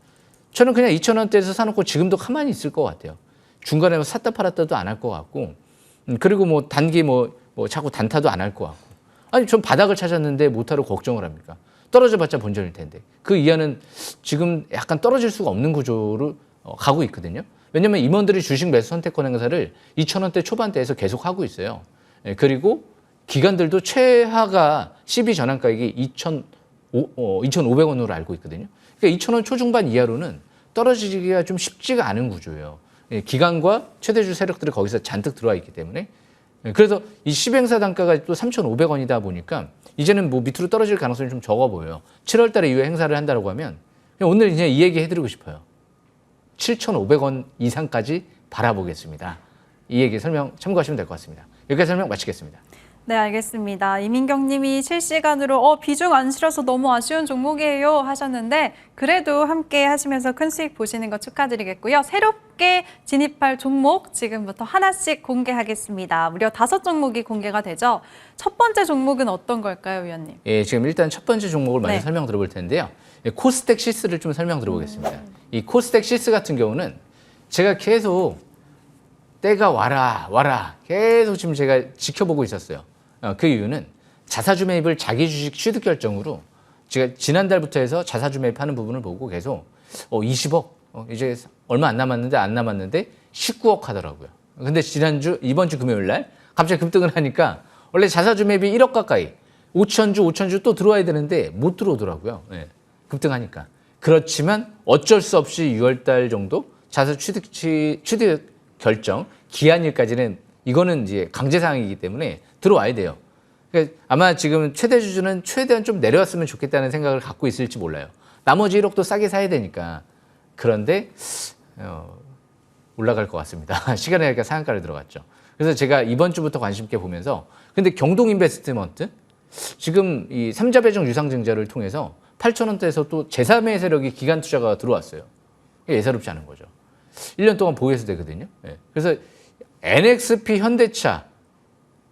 저는 그냥 2,000원대에서 사놓고 지금도 가만히 있을 것 같아요. 중간에 뭐 샀다 팔았다도 안 할 것 같고, 그리고 뭐 단기 뭐 자꾸 단타도 안 할 것 같고. 아니 전 바닥을 찾았는데 못하러 걱정을 합니까? 떨어져봤자 본전일 텐데. 그 이하는 지금 약간 떨어질 수가 없는 구조로 가고 있거든요. 왜냐면 임원들이 주식 매수 선택권 행사를 2,000원대 초반대에서 계속 하고 있어요. 그리고 기관들도 최하가 CB 전환가액이 2,500원으로 알고 있거든요. 그러니까 2,000원 초중반 이하로는 떨어지기가 좀 쉽지가 않은 구조예요. 기관과 최대주 세력들이 거기서 잔뜩 들어와 있기 때문에. 그래서 이 시행사 단가가 또 3,500원이다 보니까 이제는 뭐 밑으로 떨어질 가능성이 좀 적어 보여요. 7월 달에 이후에 행사를 한다고 하면 그냥 오늘 그냥 이 얘기 해드리고 싶어요. 7,500원 이상까지 바라보겠습니다. 이 얘기 설명 참고하시면 될 것 같습니다. 여기까지 설명 마치겠습니다. 네, 알겠습니다. 이민경 님이 실시간으로 비중 안 실어서 너무 아쉬운 종목이에요 하셨는데 그래도 함께 하시면서 큰 수익 보시는 거 축하드리겠고요. 새롭게 진입할 종목 지금부터 하나씩 공개하겠습니다. 무려 5종목이 공개가 되죠. 첫 번째 종목은 어떤 걸까요, 위원님? 예, 지금 일단 첫 번째 종목을 먼저 네. 설명 들어볼 텐데요. 예, 코스닥 시스를 좀 설명 들어보겠습니다. 이 코스닥 시스 같은 경우는 제가 계속 때가 와라 계속 지금 제가 지켜보고 있었어요. 그 이유는 자사주 매입을 자기 주식 취득 결정으로 제가 지난달부터 해서 자사주 매입하는 부분을 보고 계속 20억 이제 얼마 안 남았는데 19억 하더라고요. 근데 이번 주 금요일 날 갑자기 급등을 하니까 원래 자사주 매입이 1억 가까이 5천주 또 들어와야 되는데 못 들어오더라고요. 네, 급등하니까. 그렇지만 어쩔 수 없이 6월 달 정도 자사 취득 결정 기한일까지는 이거는 이제 강제 사항이기 때문에 들어와야 돼요. 그러니까 아마 지금 최대 주주는 최대한 좀 내려왔으면 좋겠다는 생각을 갖고 있을지 몰라요. 나머지 1억도 싸게 사야 되니까. 그런데 올라갈 것 같습니다. 시간에 가니까 상한가를 들어갔죠. 그래서 제가 이번 주부터 관심 있게 보면서 근데 경동 인베스트먼트 지금 이 삼자 배정 유상증자를 통해서 8,000원대에서 또 제3의 세력이 기관 투자가 들어왔어요. 예사롭지 않은 거죠. 1년 동안 보유해서 되거든요. 예. 그래서 NXP 현대차,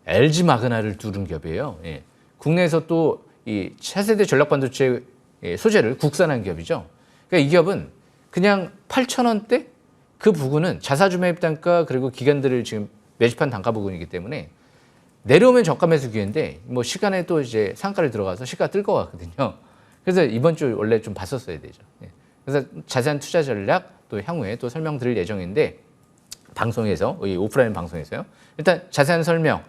LG 마그나를 두른 기업이에요. 예. 국내에서 또 이 차세대 전략반도체 소재를 국산한 기업이죠. 그러니까 이 기업은 그냥 8,000원대 그 부분은 자사주 매입 단가 그리고 기관들을 지금 매집한 단가 부분이기 때문에 내려오면 저가 매수 기회인데 뭐 시간에 또 이제 상가를 들어가서 시가 뜰 것 같거든요. 그래서 이번 주 원래 좀 봤었어야 되죠. 예. 그래서 자세한 투자 전략 또 향후에 또 설명드릴 예정인데 방송에서 이 오프라인 방송에서요. 일단 자세한 설명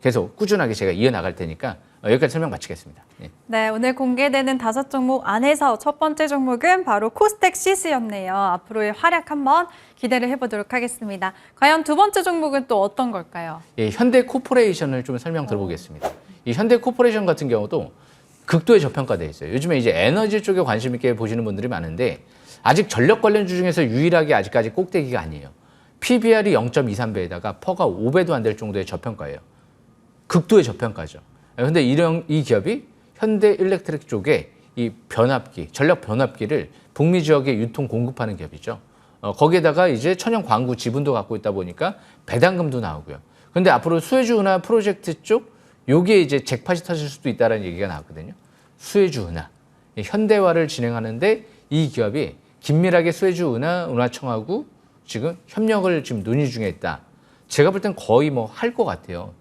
계속 꾸준하게 제가 이어나갈 테니까 여기까지 설명 마치겠습니다. 예. 네, 오늘 공개되는 5종목 안에서 첫 번째 종목은 바로 코스닥 시스였네요. 앞으로의 활약 한번 기대를 해보도록 하겠습니다. 과연 두 번째 종목은 또 어떤 걸까요? 예, 현대코퍼레이션을 좀 설명 들어보겠습니다. 이 현대코퍼레이션 같은 경우도 극도의 저평가되어 있어요. 요즘에 이제 에너지 쪽에 관심 있게 보시는 분들이 많은데 아직 전력 관련주 중에서 유일하게 아직까지 꼭대기가 아니에요. PBR이 0.23배에다가 퍼가 5배도 안 될 정도의 저평가예요. 극도의 저평가죠. 그런데 이 기업이 현대일렉트릭 쪽에 이 변압기, 전력 변압기를 북미 지역에 유통 공급하는 기업이죠. 거기에다가 이제 천연 광구 지분도 갖고 있다 보니까 배당금도 나오고요. 그런데 앞으로 수혜주 운하 프로젝트 쪽 요게 이제 잭팟이 터질 수도 있다는 얘기가 나왔거든요. 수혜주 운하, 현대화를 진행하는데 이 기업이 긴밀하게 수혜주 운하청하고 지금 협력을 지금 논의 중에 있다. 제가 볼 땐 거의 뭐 할 것 같아요.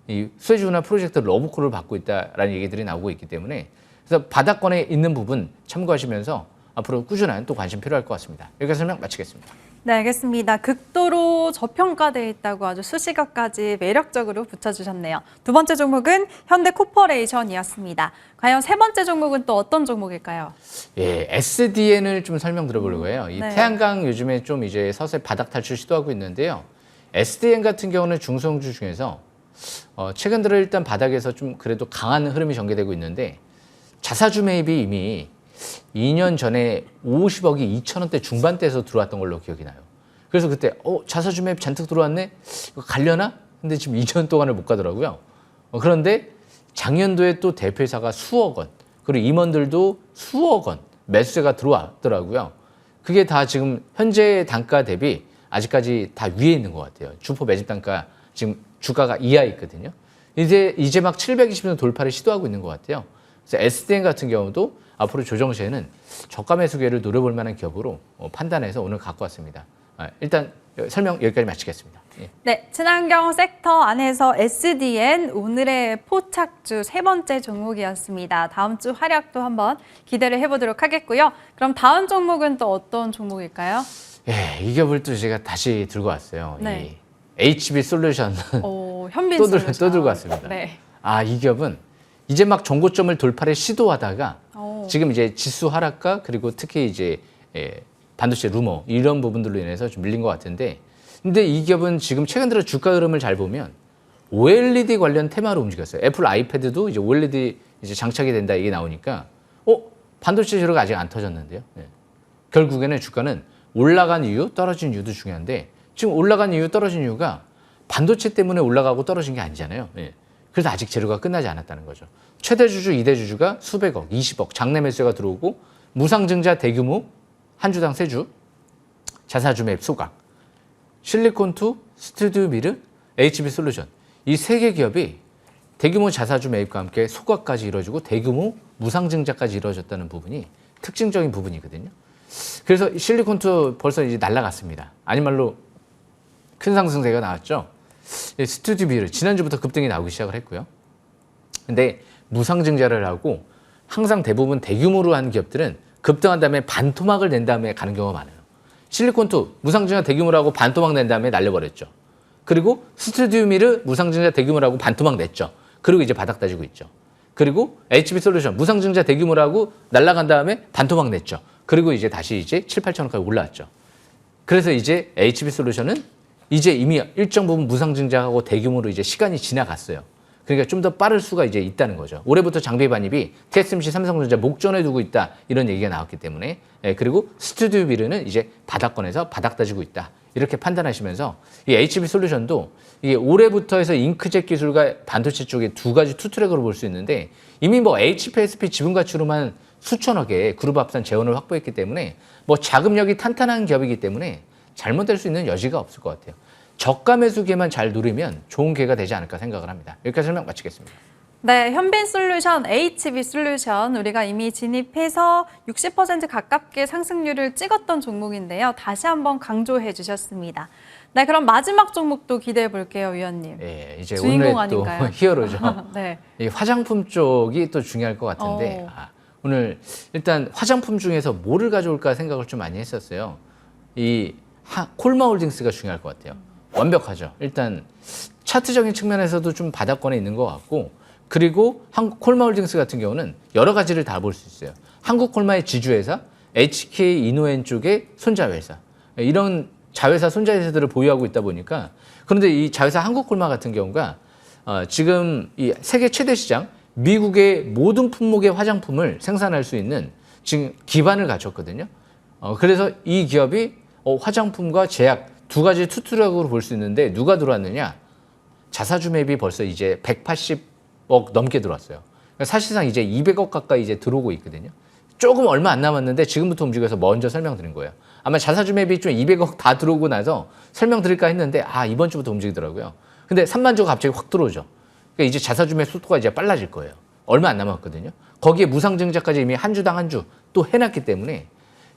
이 수혜주 운하 프로젝트 러브콜을 받고 있다라는 얘기들이 나오고 있기 때문에 그래서 바닥권에 있는 부분 참고하시면서 앞으로 꾸준한 또 관심 필요할 것 같습니다. 여기까지 설명 마치겠습니다. 네, 알겠습니다. 극도로 저평가되어 있다고 아주 수식어까지 매력적으로 붙여주셨네요. 두 번째 종목은 현대코퍼레이션이었습니다. 과연 세 번째 종목은 또 어떤 종목일까요? 예, SDN을 좀 설명 들어보려고 해요. 이 네. 태양광 요즘에 좀 이제 서서히 바닥 탈출 시도하고 있는데요. SDN 같은 경우는 중소형주 중에서 최근 들어 일단 바닥에서 좀 그래도 강한 흐름이 전개되고 있는데 자사주 매입이 이미 2년 전에 50억이 2,000원대 중반대에서 들어왔던 걸로 기억이 나요. 그래서 그때 자사주 매입 잔뜩 들어왔네? 이거 가려나? 근데 지금 2년 동안을 못 가더라고요. 그런데 작년도에 또 대표회사가 수억 원, 그리고 임원들도 수억 원 매수세가 들어왔더라고요. 그게 다 지금 현재 단가 대비 아직까지 다 위에 있는 것 같아요. 주포 매집 단가 지금 주가가 이하에 있거든요. 이제 막 720원 돌파를 시도하고 있는 것 같아요. 그래서 SDN 같은 경우도 앞으로 조정 시에는 저가 매수 기회를 노려볼 만한 기업으로 판단해서 오늘 갖고 왔습니다. 일단 설명 여기까지 마치겠습니다. 예. 네, 친환경 섹터 안에서 SDN 오늘의 포착주 세 번째 종목이었습니다. 다음 주 활약도 한번 기대를 해보도록 하겠고요. 그럼 다음 종목은 또 어떤 종목일까요? 예, 이 기업을 또 제가 다시 들고 왔어요. 네. 이 HB 솔루션 현빈 또 솔루션. 들고 왔습니다. 네. 이 기업은 이제 막 정고점을 돌파를 시도하다가 오. 지금 이제 지수 하락과 그리고 특히 이제 반도체 루머 이런 부분들로 인해서 좀 밀린 것 같은데 근데 이 기업은 지금 최근 들어 주가 흐름을 잘 보면 OLED 관련 테마로 움직였어요. 애플 아이패드도 이제 OLED 이제 장착이 된다 이게 나오니까 반도체 재료가 아직 안 터졌는데요. 네. 결국에는 주가는 올라간 이유, 떨어진 이유도 중요한데 지금 올라간 이유, 떨어진 이유가 반도체 때문에 올라가고 떨어진 게 아니잖아요. 예. 그래서 아직 재료가 끝나지 않았다는 거죠. 최대 주주, 2대 주주가 수백억, 20억 장내 매수가 들어오고 무상증자 대규모 한 주당 3주, 자사주 매입 소각, 실리콘투, 스튜디오 미르, HB솔루션 이 3개 기업이 대규모 자사주 매입과 함께 소각까지 이루어지고 대규모 무상증자까지 이루어졌다는 부분이 특징적인 부분이거든요. 그래서 실리콘투 벌써 이제 날아갔습니다. 아닌 말로 큰 상승세가 나왔죠. 스튜디오 미르 지난주부터 급등이 나오기 시작을 했고요. 근데 무상증자를 하고 항상 대부분 대규모로 하는 기업들은 급등한 다음에 반토막을 낸 다음에 가는 경우가 많아요. 실리콘투 무상증자 대규모로 하고 반토막 낸 다음에 날려버렸죠. 그리고 스튜디오 미르 무상증자 대규모로 하고 반토막 냈죠. 그리고 이제 바닥 다지고 있죠. 그리고 HB솔루션 무상증자 대규모로 하고 날아간 다음에 반토막 냈죠. 그리고 이제 다시 이제 7, 8천원까지 올라왔죠. 그래서 이제 HB솔루션은 이제 이미 일정 부분 무상증자하고 대규모로 이제 시간이 지나갔어요. 그러니까 좀 더 빠를 수가 이제 있다는 거죠. 올해부터 장비 반입이 TSMC, 삼성전자 목전에 두고 있다 이런 얘기가 나왔기 때문에 그리고 스튜디오 미르는 이제 바닥권에서 바닥 다지고 있다 이렇게 판단하시면서 이 HB솔루션도 이게 올해부터 해서 잉크젯 기술과 반도체 쪽에 두 가지 투트랙으로 볼 수 있는데 이미 뭐 HPSP 지분 가치로만 수천억의 그룹 합산 재원을 확보했기 때문에 뭐 자금력이 탄탄한 기업이기 때문에 잘못될 수 있는 여지가 없을 것 같아요. 저가 매수 기회만 잘 누리면 좋은 기회가 되지 않을까 생각을 합니다. 여기까지 설명 마치겠습니다. 네, 현빈솔루션, HB솔루션 우리가 이미 진입해서 60% 가깝게 상승률을 찍었던 종목인데요. 다시 한번 강조해 주셨습니다. 네, 그럼 마지막 종목도 기대해 볼게요, 위원님. 예, 이제 주인공 오늘 또 아닌가요? 히어로죠. 네. 이 화장품 쪽이 또 중요할 것 같은데 오늘 일단 화장품 중에서 뭐를 가져올까 생각을 좀 많이 했었어요. 이 콜마홀딩스가 중요할 것 같아요. 완벽하죠. 일단 차트적인 측면에서도 좀 바닥권에 있는 것 같고 그리고 콜마홀딩스 같은 경우는 여러 가지를 다 볼 수 있어요. 한국콜마의 지주회사, HK 이노엔 쪽의 손자회사 이런 자회사 손자회사들을 보유하고 있다 보니까 그런데 이 자회사 한국콜마 같은 경우가 지금 이 세계 최대 시장 미국의 모든 품목의 화장품을 생산할 수 있는 지금 기반을 갖췄거든요. 그래서 이 기업이 화장품과 제약 두 가지 투트랙으로 볼 수 있는데 누가 들어왔느냐? 자사주 매입이 벌써 이제 180억 넘게 들어왔어요. 그러니까 사실상 이제 200억 가까이 이제 들어오고 있거든요. 조금 얼마 안 남았는데 지금부터 움직여서 먼저 설명드린 거예요. 아마 자사주 매입이 좀 200억 다 들어오고 나서 설명드릴까 했는데 이번 주부터 움직이더라고요. 근데 3만 주가 갑자기 확 들어오죠. 그러니까 이제 자사주 매입 속도가 이제 빨라질 거예요. 얼마 안 남았거든요. 거기에 무상증자까지 이미 한 주당 한 주 또 해놨기 때문에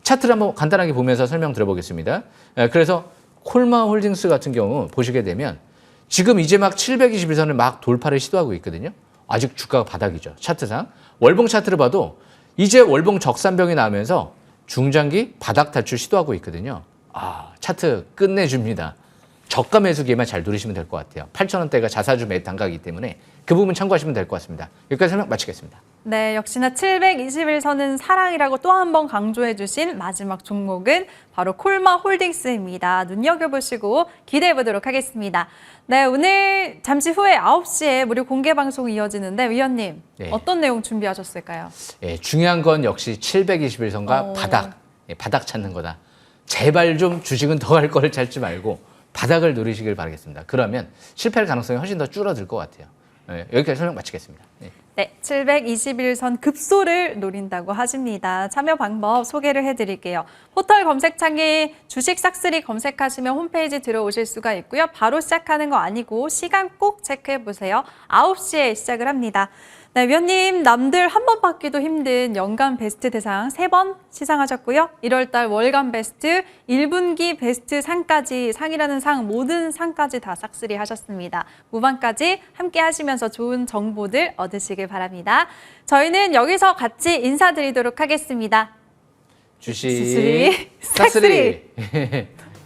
차트를 한번 간단하게 보면서 설명드려보겠습니다. 그래서 콜마홀딩스 같은 경우 보시게 되면 지금 이제 막 721선을 막 돌파를 시도하고 있거든요. 아직 주가가 바닥이죠. 차트상. 월봉 차트를 봐도 이제 월봉 적산병이 나오면서 중장기 바닥 탈출 시도하고 있거든요. 차트 끝내줍니다. 저가 매수 기회만 잘 누리시면 될 것 같아요. 8,000원대가 자사주 매입 단가이기 때문에 그 부분 참고하시면 될 것 같습니다. 여기까지 설명 마치겠습니다. 네, 역시나 721선은 사랑이라고 또 한 번 강조해 주신 마지막 종목은 바로 콜마홀딩스입니다. 눈여겨보시고 기대해 보도록 하겠습니다. 네, 오늘 잠시 후에 9시에 무료 공개 방송이 이어지는데 위원님 네. 어떤 내용 준비하셨을까요? 예, 중요한 건 역시 721선과 바닥, 바닥 찾는 거다. 제발 좀 주식은 더 할 거를 찾지 말고 바닥을 누리시길 바라겠습니다. 그러면 실패할 가능성이 훨씬 더 줄어들 것 같아요. 여기까지 설명 마치겠습니다. 네, 721선 급소를 노린다고 하십니다. 참여 방법 소개를 해드릴게요. 포털 검색창에 주식 싹쓸이 검색하시면 홈페이지 들어오실 수가 있고요. 바로 시작하는 거 아니고 시간 꼭 체크해 보세요. 9시에 시작을 합니다. 네, 위원님 남들 한 번 받기도 힘든 연간 베스트 대상 3번 시상하셨고요. 1월달 월간 베스트, 1분기 베스트 상까지 상이라는 상 모든 상까지 다 싹쓸이 하셨습니다. 무반까지 함께 하시면서 좋은 정보들 얻으시길 바랍니다. 저희는 여기서 같이 인사드리도록 하겠습니다. 주식 싹쓸이.